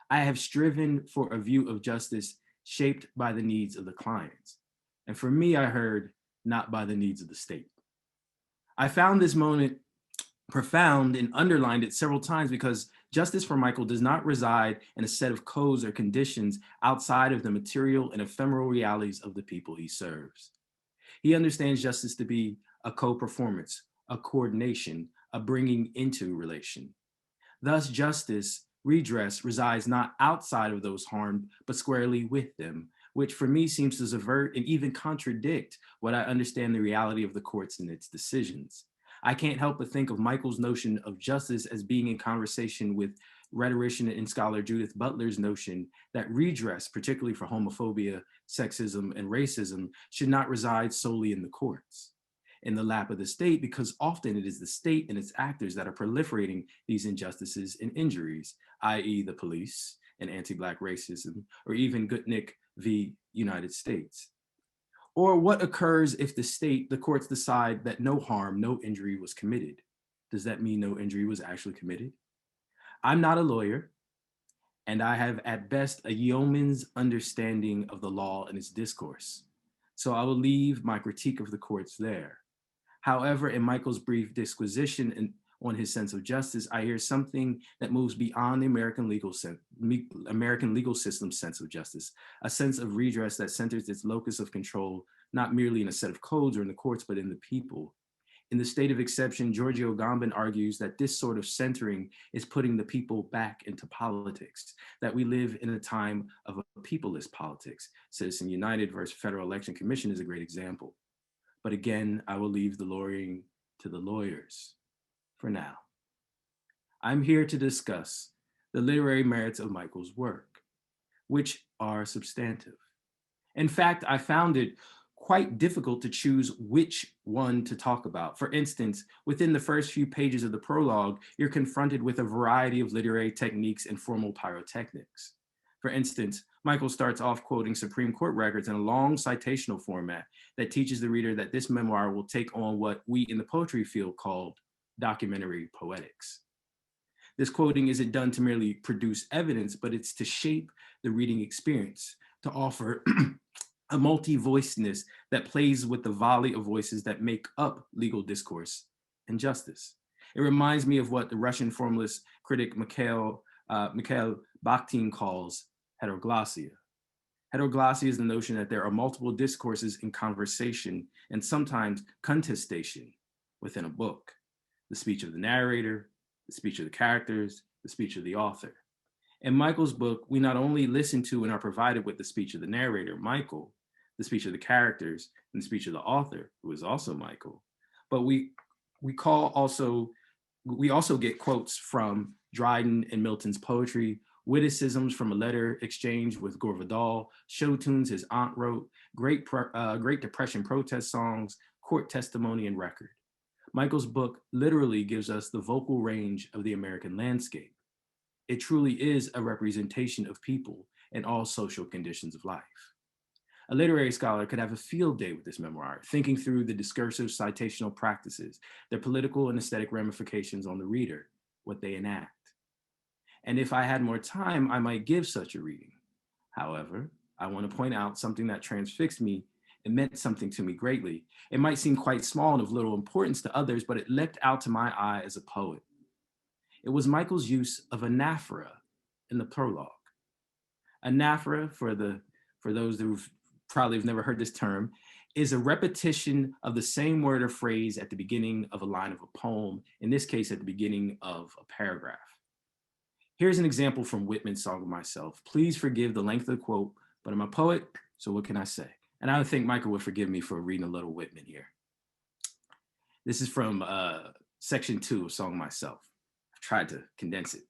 I have striven for a view of justice shaped by the needs of the clients. And for me, I heard, not by the needs of the state. I found this moment profound and underlined it several times because justice for Michael does not reside in a set of codes or conditions outside of the material and ephemeral realities of the people he serves. He understands justice to be a co-performance, a coordination, a bringing into relation. Thus, justice, redress, resides not outside of those harmed, but squarely with them, which for me seems to subvert and even contradict what I understand the reality of the courts and its decisions. I can't help but think of Michael's notion of justice as being in conversation with rhetorician and scholar Judith Butler's notion that redress, particularly for homophobia, sexism, and racism, should not reside solely in the courts, in the lap of the state, because often it is the state and its actors that are proliferating these injustices and injuries, i.e. the police and anti-Black racism, or even Gutnick v. United States. Or what occurs if the courts decide that no harm, no injury was committed? Does that mean no injury was actually committed? I'm not a lawyer, and I have at best a yeoman's understanding of the law and its discourse. So I will leave my critique of the courts there. However, in Michael's brief disquisition on his sense of justice, I hear something that moves beyond the American legal system's sense of justice, a sense of redress that centers its locus of control, not merely in a set of codes or in the courts, but in the people. In The State of Exception, Giorgio Agamben argues that this sort of centering is putting the people back into politics, that we live in a time of a peopleless politics. Citizen United versus Federal Election Commission is a great example. But again, I will leave the lawyering to the lawyers for now. I'm here to discuss the literary merits of Michael's work, which are substantive. In fact, I found it quite difficult to choose which one to talk about. For instance, within the first few pages of the prologue, you're confronted with a variety of literary techniques and formal pyrotechnics. For instance, Michael starts off quoting Supreme Court records in a long citational format that teaches the reader that this memoir will take on what we in the poetry field called documentary poetics. This quoting isn't done to merely produce evidence, but it's to shape the reading experience, to offer a multi-voicedness that plays with the volley of voices that make up legal discourse and justice. It reminds me of what the Russian formalist critic Mikhail Bakhtin calls heteroglossia. Heteroglossia is the notion that there are multiple discourses in conversation and sometimes contestation within a book. The speech of the narrator, the speech of the characters, the speech of the author. In Michael's book, we not only listen to and are provided with the speech of the narrator, Michael, the speech of the characters, and the speech of the author, who is also Michael, but we also get quotes from Dryden and Milton's poetry, witticisms from a letter exchange with Gore Vidal, show tunes his aunt wrote, Great Depression protest songs, court testimony, and record. Michael's book literally gives us the vocal range of the American landscape. It truly is a representation of people in all social conditions of life. A literary scholar could have a field day with this memoir, thinking through the discursive citational practices, their political and aesthetic ramifications on the reader, what they enact. And if I had more time, I might give such a reading. However, I want to point out something that transfixed me and meant something to me greatly. It might seem quite small and of little importance to others, but it leapt out to my eye as a poet. It was Michael's use of anaphora in the prologue. Anaphora, for those who probably have never heard this term, is a repetition of the same word or phrase at the beginning of a line of a poem, in this case, at the beginning of a paragraph. Here's an example from Whitman's Song of Myself. Please forgive the length of the quote, but I'm a poet, so what can I say? And I would think Michael would forgive me for reading a little Whitman here. This is from section 2 of Song of Myself. I've tried to condense it.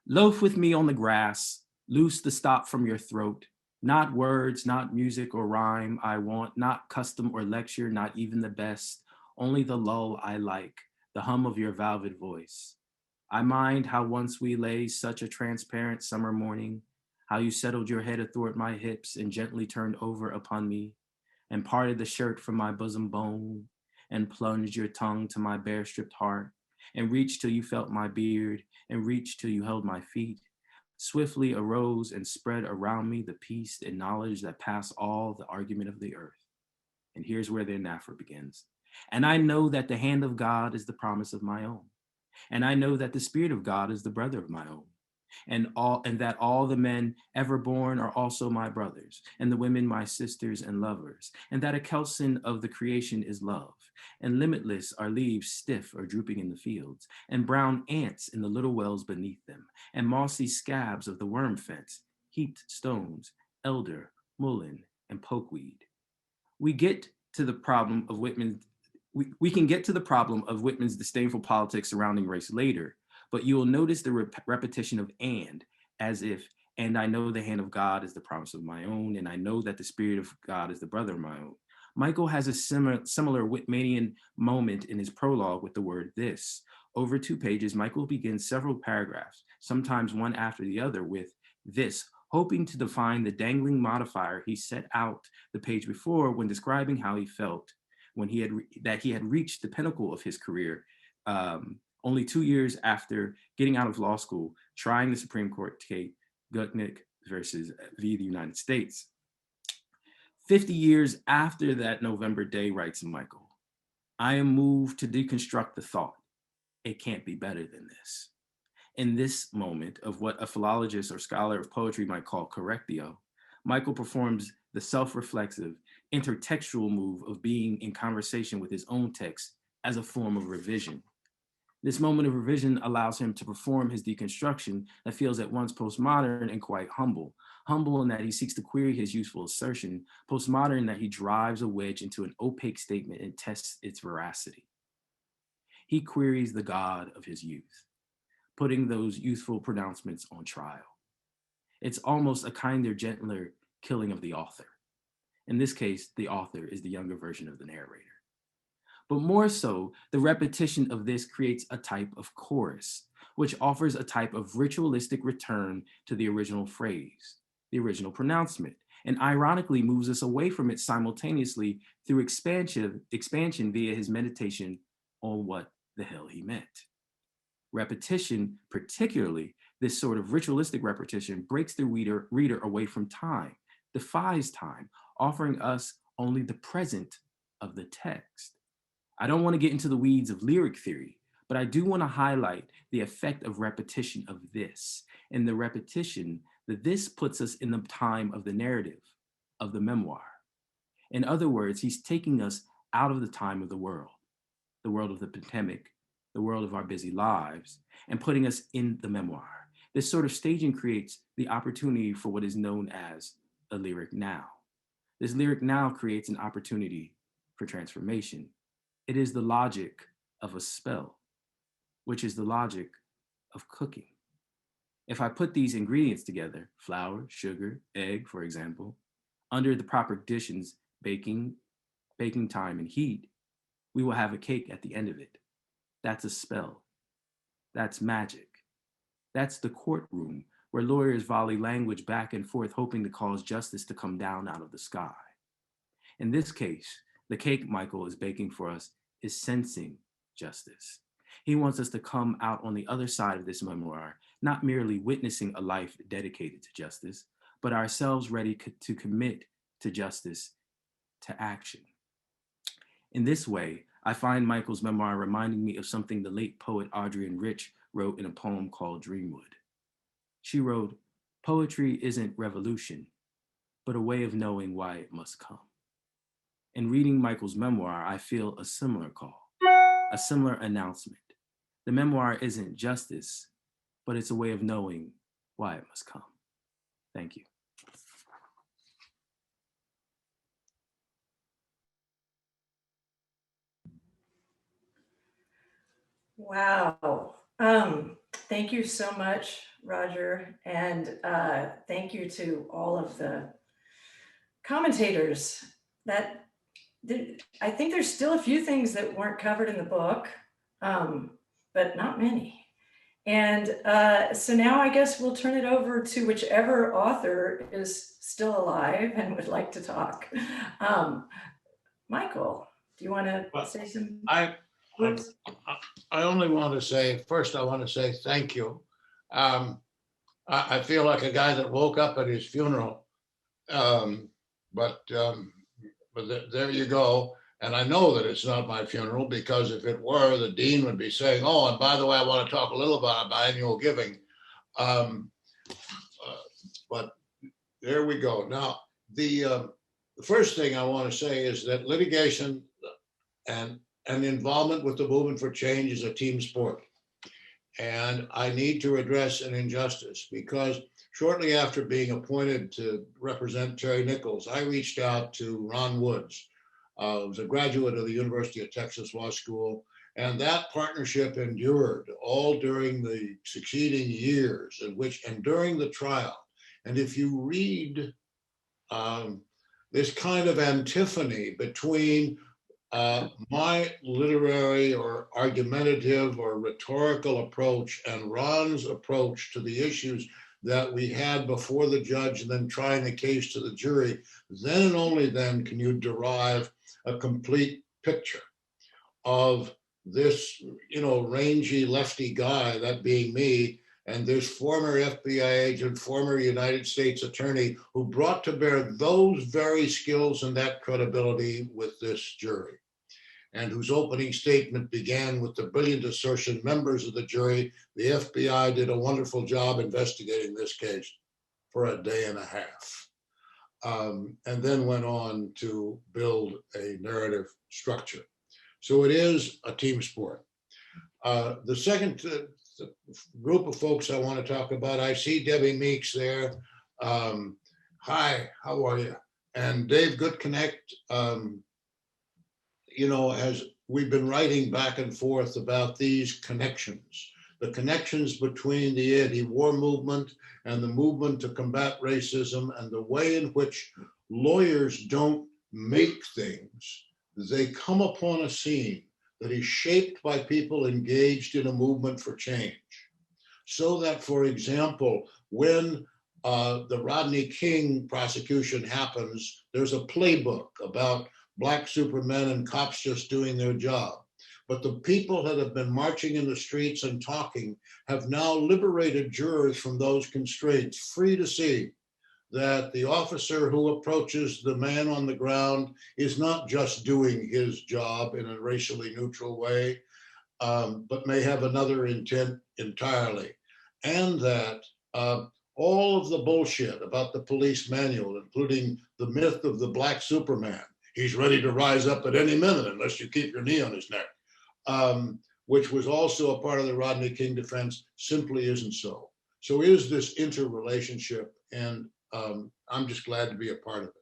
Loaf with me on the grass, loose the stop from your throat. Not words, not music or rhyme I want, not custom or lecture, not even the best, only the lull I like, the hum of your velvet voice. I mind how once we lay such a transparent summer morning, how you settled your head athwart my hips and gently turned over upon me, and parted the shirt from my bosom bone, and plunged your tongue to my bare stripped heart, and reached till you felt my beard, and reached till you held my feet. Swiftly arose and spread around me the peace and knowledge that pass all the argument of the earth. And here's where the anaphora begins. And I know that the hand of God is the promise of my own. And I know that the spirit of God is the brother of my own. And that all the men ever born are also my brothers, and the women my sisters and lovers, and that a kelson of the creation is love, and limitless are leaves stiff or drooping in the fields, and brown ants in the little wells beneath them, and mossy scabs of the worm fence, heaped stones, elder, mullein, and pokeweed. We get to the problem of Whitman's we can get to the problem of Whitman's disdainful politics surrounding race later, but you will notice the repetition of and, as if, and I know the hand of God is the promise of my own, and I know that the spirit of God is the brother of my own. Michael has a similar Whitmanian moment in his prologue with the word this. Over 2 pages, Michael begins several paragraphs, sometimes one after the other, with this, hoping to define the dangling modifier he set out the page before when describing how he felt when he had reached the pinnacle of his career, only 2 years after getting out of law school, trying the Supreme Court case, Gutnick versus v. the United States. 50 years after that November day, writes Michael, I am moved to deconstruct the thought. It can't be better than this. In this moment of what a philologist or scholar of poetry might call correctio, Michael performs the self-reflexive, intertextual move of being in conversation with his own text as a form of revision. This moment of revision allows him to perform his deconstruction that feels at once postmodern and quite humble. Humble in that he seeks to query his useful assertion, postmodern in that he drives a wedge into an opaque statement and tests its veracity. He queries the God of his youth, putting those youthful pronouncements on trial. It's almost a kinder, gentler killing of the author. In this case, the author is the younger version of the narrator. But more so, the repetition of this creates a type of chorus, which offers a type of ritualistic return to the original phrase, the original pronouncement, and ironically moves us away from it simultaneously through expansion via his meditation on what the hell he meant. Repetition, particularly this sort of ritualistic repetition, breaks the reader away from time, defies time, offering us only the present of the text. I don't want to get into the weeds of lyric theory, but I do want to highlight the effect of repetition of this. And the repetition that this puts us in the time of the narrative, of the memoir. In other words, he's taking us out of the time of the world of the pandemic, the world of our busy lives, and putting us in the memoir. This sort of staging creates the opportunity for what is known as a lyric now. This lyric now creates an opportunity for transformation. It is the logic of a spell, which is the logic of cooking. If I put these ingredients together, flour, sugar, egg, for example, under the proper conditions, baking time and heat, we will have a cake at the end of it. That's a spell. That's magic. That's the courtroom where lawyers volley language back and forth, hoping to cause justice to come down out of the sky. In this case, the cake Michael is baking for us is sensing justice. He wants us to come out on the other side of this memoir, not merely witnessing a life dedicated to justice, but ourselves ready to commit to justice, to action. In this way, I find Michael's memoir reminding me of something the late poet Audre Rich wrote in a poem called Dreamwood. She wrote, "Poetry isn't revolution, but a way of knowing why it must come." In reading Michael's memoir, I feel a similar call, a similar announcement. The memoir isn't justice, but it's a way of knowing why it must come. Thank you. Wow. Thank you so much, Roger. And thank you to all of the commentators. I think there's still a few things that weren't covered in the book, but not many. And so now I guess we'll turn it over to whichever author is still alive and would like to talk. Michael, do you want to say some words? I only want to say, first, I want to say thank you. I feel like a guy that woke up at his funeral, but there you go. And I know that it's not my funeral, because if it were, the dean would be saying, oh, and by the way, I want to talk a little about biannual giving. But there we go. Now, the first thing I want to say is that litigation and involvement with the movement for change is a team sport. And I need to address an injustice, because shortly after being appointed to represent Terry Nichols, I reached out to Ron Woods, who was a graduate of the University of Texas Law School. And that partnership endured all during the succeeding years and during the trial. And if you read this kind of antiphony between my literary or argumentative or rhetorical approach and Ron's approach to the issues that we had before the judge and then trying the case to the jury, then and only then can you derive a complete picture of this, rangy lefty guy, that being me, and this former FBI agent, former United States attorney, who brought to bear those very skills and that credibility with this jury, and whose opening statement began with the brilliant assertion, members of the jury, the FBI did a wonderful job investigating this case for a day and a half. And then went on to build a narrative structure. So it is a team sport. The second group of folks I want to talk about, I see Debbie Meeks there. Hi, how are you? And Dave Goodconnect, as we've been writing back and forth about these connections, the connections between the anti-war movement and the movement to combat racism, and the way in which lawyers don't make things, they come upon a scene that is shaped by people engaged in a movement for change. So that, for example, when the Rodney King prosecution happens, there's a playbook about Black supermen and cops just doing their job. But the people that have been marching in the streets and talking have now liberated jurors from those constraints, free to see that the officer who approaches the man on the ground is not just doing his job in a racially neutral way, but may have another intent entirely. And that all of the bullshit about the police manual, including the myth of the Black Superman, he's ready to rise up at any minute unless you keep your knee on his neck, which was also a part of the Rodney King defense, simply isn't so. So is this interrelationship, and I'm just glad to be a part of it.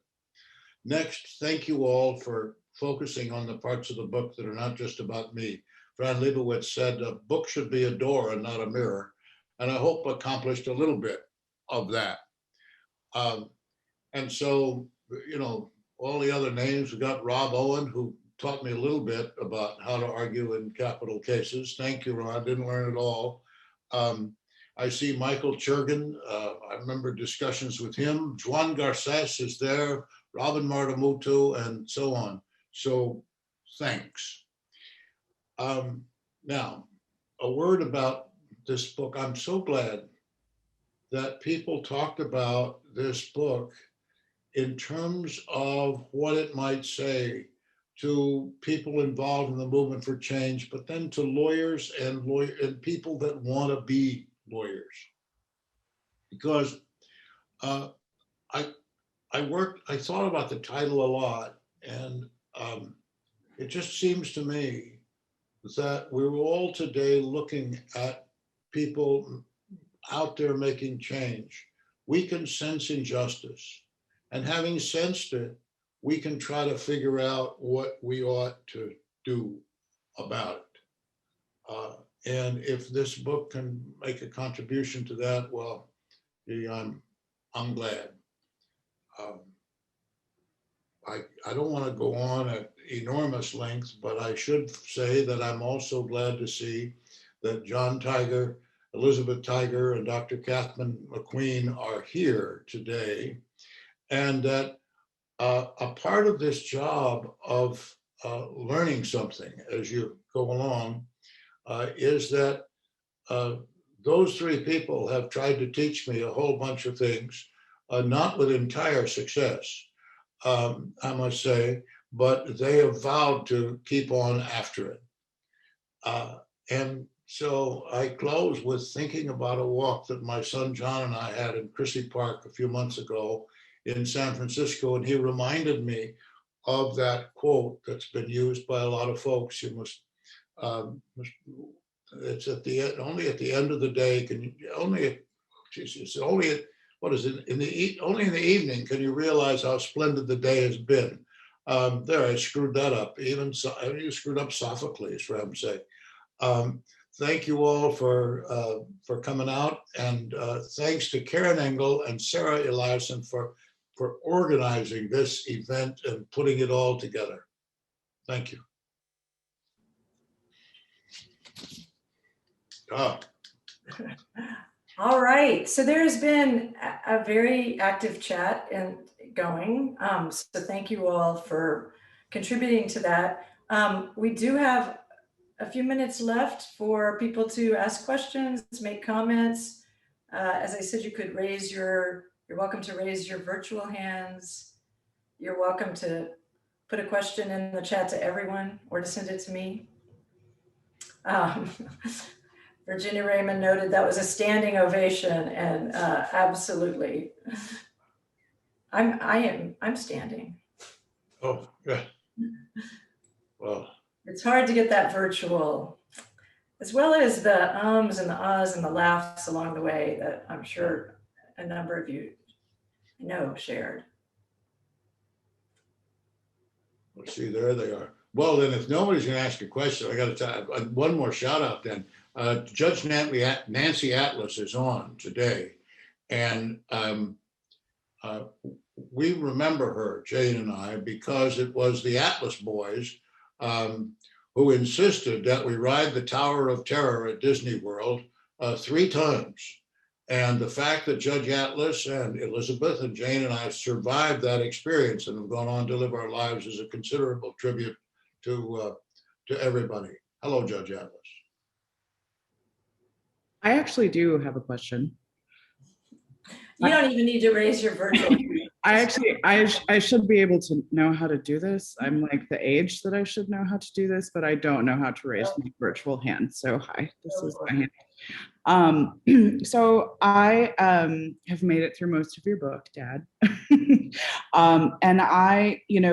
Next, thank you all for focusing on the parts of the book that are not just about me. Fran Lebowitz said a book should be a door and not a mirror, and I hope accomplished a little bit of that. And so, all the other names, we got Rob Owen, who taught me a little bit about how to argue in capital cases. Thank you, Ron, didn't learn it all. I see Michael Churgan. I remember discussions with him. Juan Garces is there, Robin Martamutu, and so on. So thanks. Now, a word about this book. I'm so glad that people talked about this book in terms of what it might say to people involved in the movement for change, but then to lawyers and people that want to be lawyers. Because I thought about the title a lot, and It just seems to me that we're all today looking at people out there making change. We can sense injustice, and having sensed it, we can try to figure out what we ought to do about it. And if this book can make a contribution to that, well, I'm glad. I don't want to go on at enormous length, but I should say that I'm also glad to see that John Tigar, Elizabeth Tigar, and Dr. Catherine McQueen are here today, and that a part of this job of learning something as you go along is that those three people have tried to teach me a whole bunch of things, not with entire success, I must say, but they have vowed to keep on after it. And so I close with thinking about a walk that my son John and I had in Chrissy Park a few months ago in San Francisco, and he reminded me of that quote that's been used by a lot of folks. You must, it's at the end, only at the end of the day can you only, it's only at, what is it, only in the evening can you realize how splendid the day has been. There, I screwed that up. Even so, you screwed up Sophocles, for heaven's sake. Thank you all for coming out, and thanks to Karen Engel and Sarah Eliason for organizing this event and putting it all together. Thank you. All right, so there's been a very active chat and going. So thank you all for contributing to that. We do have a few minutes left for people to ask questions, make comments. As I said, you're welcome to raise your virtual hands. You're welcome to put a question in the chat to everyone or to send it to me. Virginia Raymond noted that was a standing ovation, and absolutely. I'm standing. Oh, yeah. Well, it's hard to get that virtual, as well as the ums and the ahs and the laughs along the way that I'm sure a number of you know shared. Let's see, there they are. Well, then if nobody's going to ask a question, I got to tell you, one more shout out then. Judge Nancy Atlas is on today, and we remember her, Jane and I, because it was the Atlas boys who insisted that we ride the Tower of Terror at Disney World 3 times. And the fact that Judge Atlas and Elizabeth and Jane and I survived that experience and have gone on to live our lives is a considerable tribute to everybody. Hello, Judge Atlas. I actually do have a question. You don't even need to raise your virtual. I should be able to know how to do this. I'm like the age that I should know how to do this, but I don't know how to raise my virtual hand. So hi, this is my hand. So I have made it through most of your book, Dad. And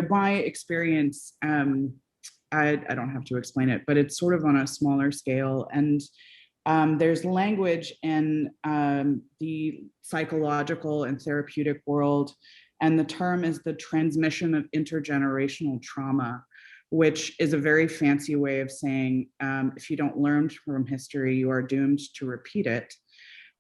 my experience, I don't have to explain it, but it's sort of on a smaller scale. And there's language in the psychological and therapeutic world, and the term is the transmission of intergenerational trauma, which is a very fancy way of saying if you don't learn from history, you are doomed to repeat it.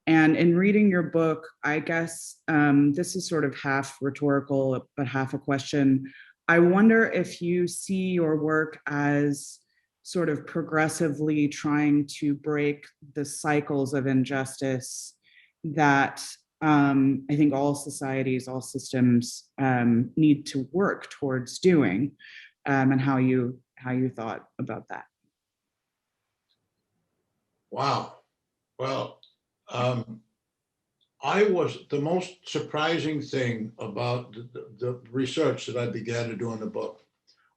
And in reading your book, I guess this is sort of half rhetorical, but half a question. I wonder if you see your work as sort of progressively trying to break the cycles of injustice that I think all societies, all systems need to work towards doing, and how you thought about that. Wow. Well, the most surprising thing about the research that I began to do in the book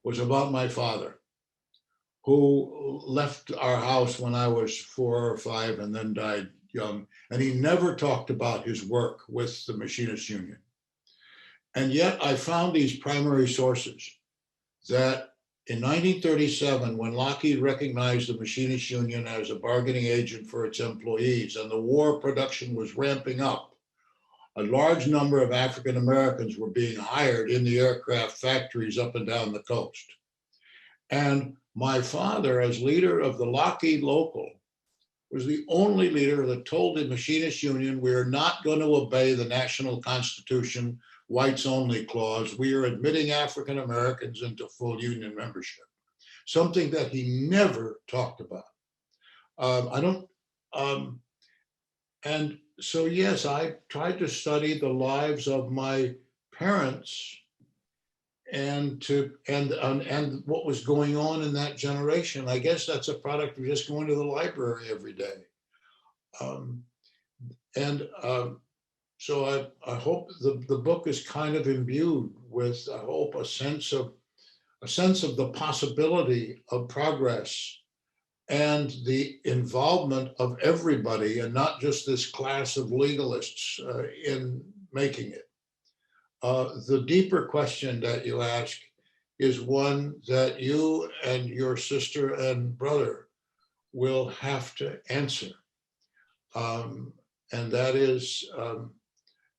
was about my father, who left our house when I was 4 or 5 and then died young. And he never talked about his work with the Machinists Union. And yet I found these primary sources that in 1937, when Lockheed recognized the Machinists Union as a bargaining agent for its employees and the war production was ramping up, a large number of African Americans were being hired in the aircraft factories up and down the coast. And my father, as leader of the Lockheed local, was the only leader that told the Machinists Union, we are not going to obey the national constitution, whites only clause. We are admitting African Americans into full union membership, something that he never talked about. And so, yes, I tried to study the lives of my parents and what was going on in that generation. I guess that's a product of just going to the library every day. So I hope the book is kind of imbued with, I hope, a sense of the possibility of progress and the involvement of everybody and not just this class of legalists in making it. The deeper question that you ask is one that you and your sister and brother will have to answer. And that is,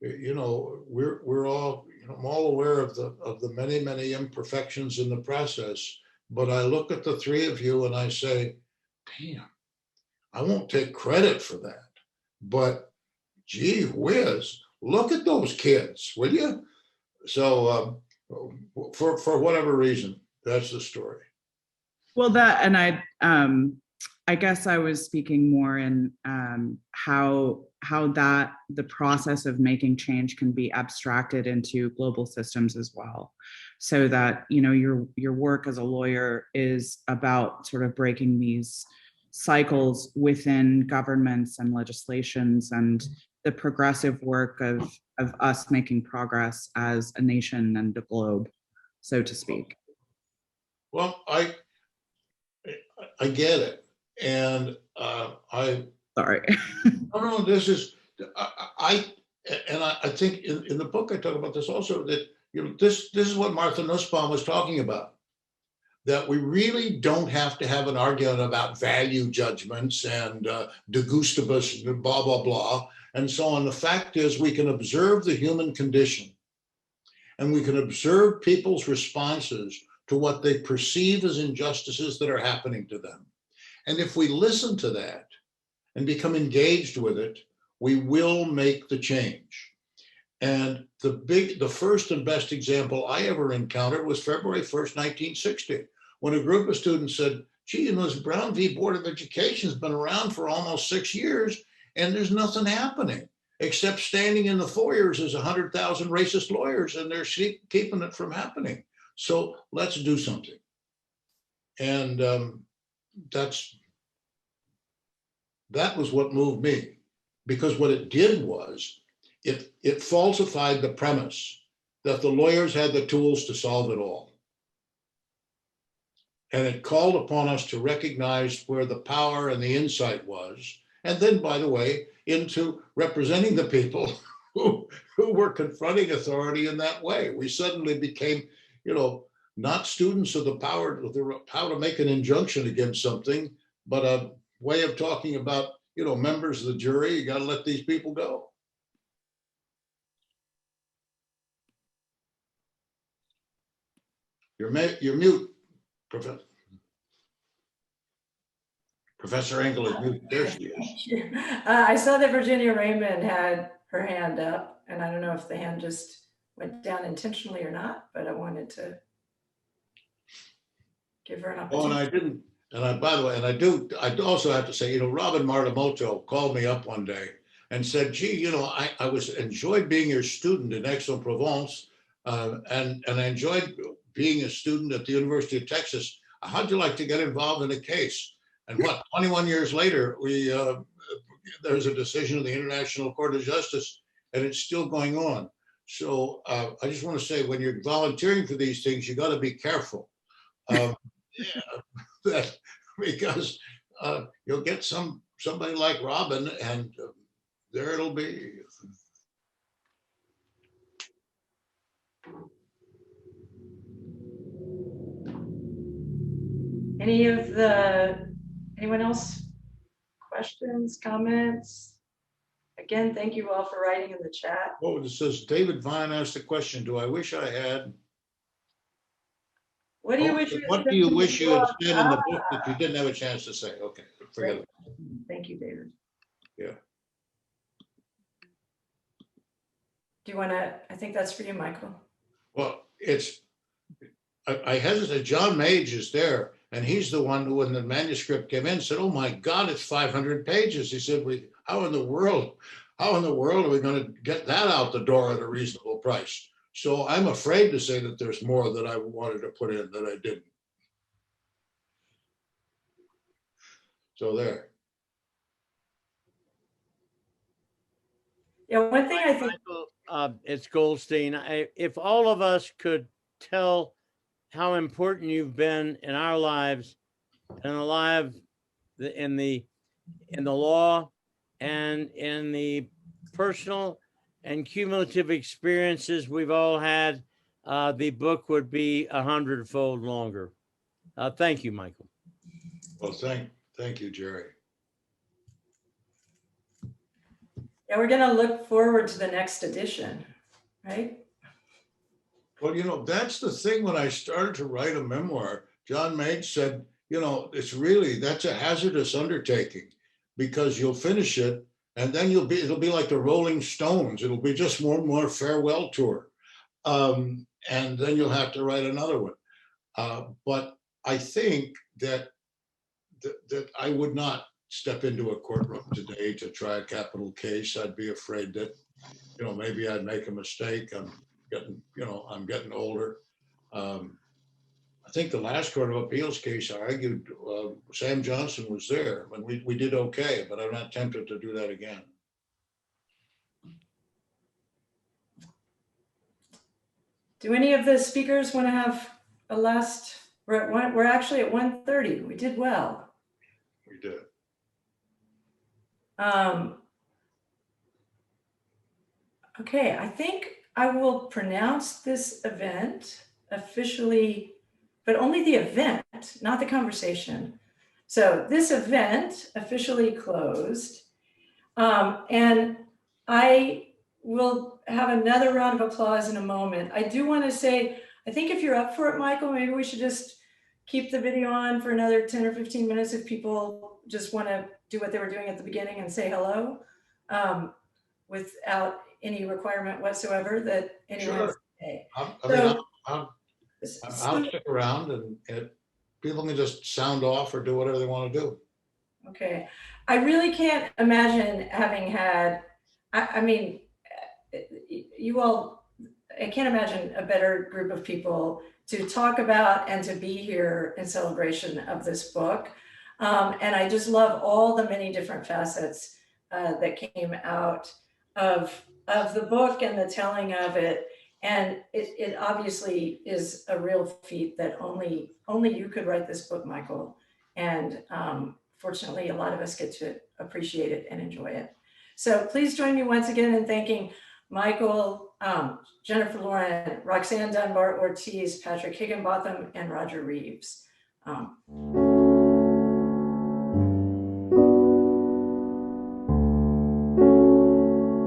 we're all, I'm all aware of the many, many imperfections in the process, but I look at the three of you and I say, damn, I won't take credit for that, but gee whiz, look at those kids, will you? So for whatever reason, that's the story. Well, that, and I guess I was speaking more in how that the process of making change can be abstracted into global systems as well, so that your work as a lawyer is about sort of breaking these cycles within governments and legislations and the progressive work of us making progress as a nation and a globe, so to speak. Well, I get it. And sorry. No, this is, I think in the book I talk about this also, that this is what Martha Nussbaum was talking about, that we really don't have to have an argument about value judgments and de gustibus, blah, blah, blah, and so on. The fact is we can observe the human condition and we can observe people's responses to what they perceive as injustices that are happening to them. And if we listen to that and become engaged with it, we will make the change. And the first and best example I ever encountered was February 1st, 1960, when a group of students said, gee, this Brown v. Board of Education has been around for almost 6 years and there's nothing happening except standing in the foyers as 100,000 racist lawyers and they're keeping it from happening. So let's do something. And that was what moved me, because what it did was it falsified the premise that the lawyers had the tools to solve it all. And it called upon us to recognize where the power and the insight was. And then, by the way, into representing the people who were confronting authority in that way. We suddenly became, not students of the power how to make an injunction against something, but a way of talking about, members of the jury, you got to let these people go. You're mute, Professor. Professor Engel is mute. There she is. I saw that Virginia Raymond had her hand up, and I don't know if the hand just went down intentionally or not, but I wanted to give her an opportunity. Oh, and I didn't. And by the way, I also have to say, Robin Martimoto called me up one day and said, gee, I enjoyed being your student in Aix-en-Provence, and I enjoyed being a student at the University of Texas. How'd you like to get involved in a case? And 21 years later, there's a decision of the International Court of Justice, and it's still going on. So I just want to say, when you're volunteering for these things, you got to be careful. Because you'll get somebody like Robin, and there it'll be. Anyone else? Questions, comments? Again, thank you all for writing in the chat. Oh, it says David Vine asked a question. Do I wish I had? What do you wish? What do you wish you had said in the book that you didn't have a chance to say? Okay, forget it. Thank you, David. Yeah. Do you want to? I think that's for you, Michael. Well, I hesitate. John Mage is there, and he's the one who, when the manuscript came in, said, "Oh my God, it's 500 pages." He said, how in the world are we going to get that out the door at a reasonable price?" So I'm afraid to say that there's more that I wanted to put in that I didn't. So there. Yeah, one thing I think. Michael, it's Goldstein. If all of us could tell how important you've been in our lives and the lives in the law and in the personal and cumulative experiences we've all had, the book would be 100-fold longer. Thank you, Michael. Well, thank you, Jerry. Yeah, we're going to look forward to the next edition, right? Well, that's the thing. When I started to write a memoir, John Mage said, that's a hazardous undertaking, because you'll finish it and then it'll be like the Rolling Stones. It'll be just more farewell tour. And then you'll have to write another one. But I think that I would not step into a courtroom today to try a capital case. I'd be afraid that, maybe I'd make a mistake. I'm getting older. I think the last Court of Appeals case I argued, Sam Johnson was there, and we did okay, but I'm not tempted to do that again. Do any of the speakers want to have a last? We're actually at 1:30. We did well. We did. Okay, I think I will pronounce this event officially, but only the event, not the conversation. So this event officially closed. And I will have another round of applause in a moment. I do want to say, I think if you're up for it, Michael, maybe we should just keep the video on for another 10 or 15 minutes if people just want to do what they were doing at the beginning and say hello, without any requirement whatsoever that anyone has to say. I'll stick around, and people can just sound off or do whatever they want to do. Okay. I really can't imagine having had, I mean, you all, I can't imagine a better group of people to talk about and to be here in celebration of this book. And I just love all the many different facets that came out of the book and the telling of it. And it obviously is a real feat that only you could write this book, Michael. And fortunately, a lot of us get to appreciate it and enjoy it. So please join me once again in thanking Michael, Jennifer Lauren, Roxanne Dunbar Ortiz, Patrick Higginbotham, and Roger Reeves.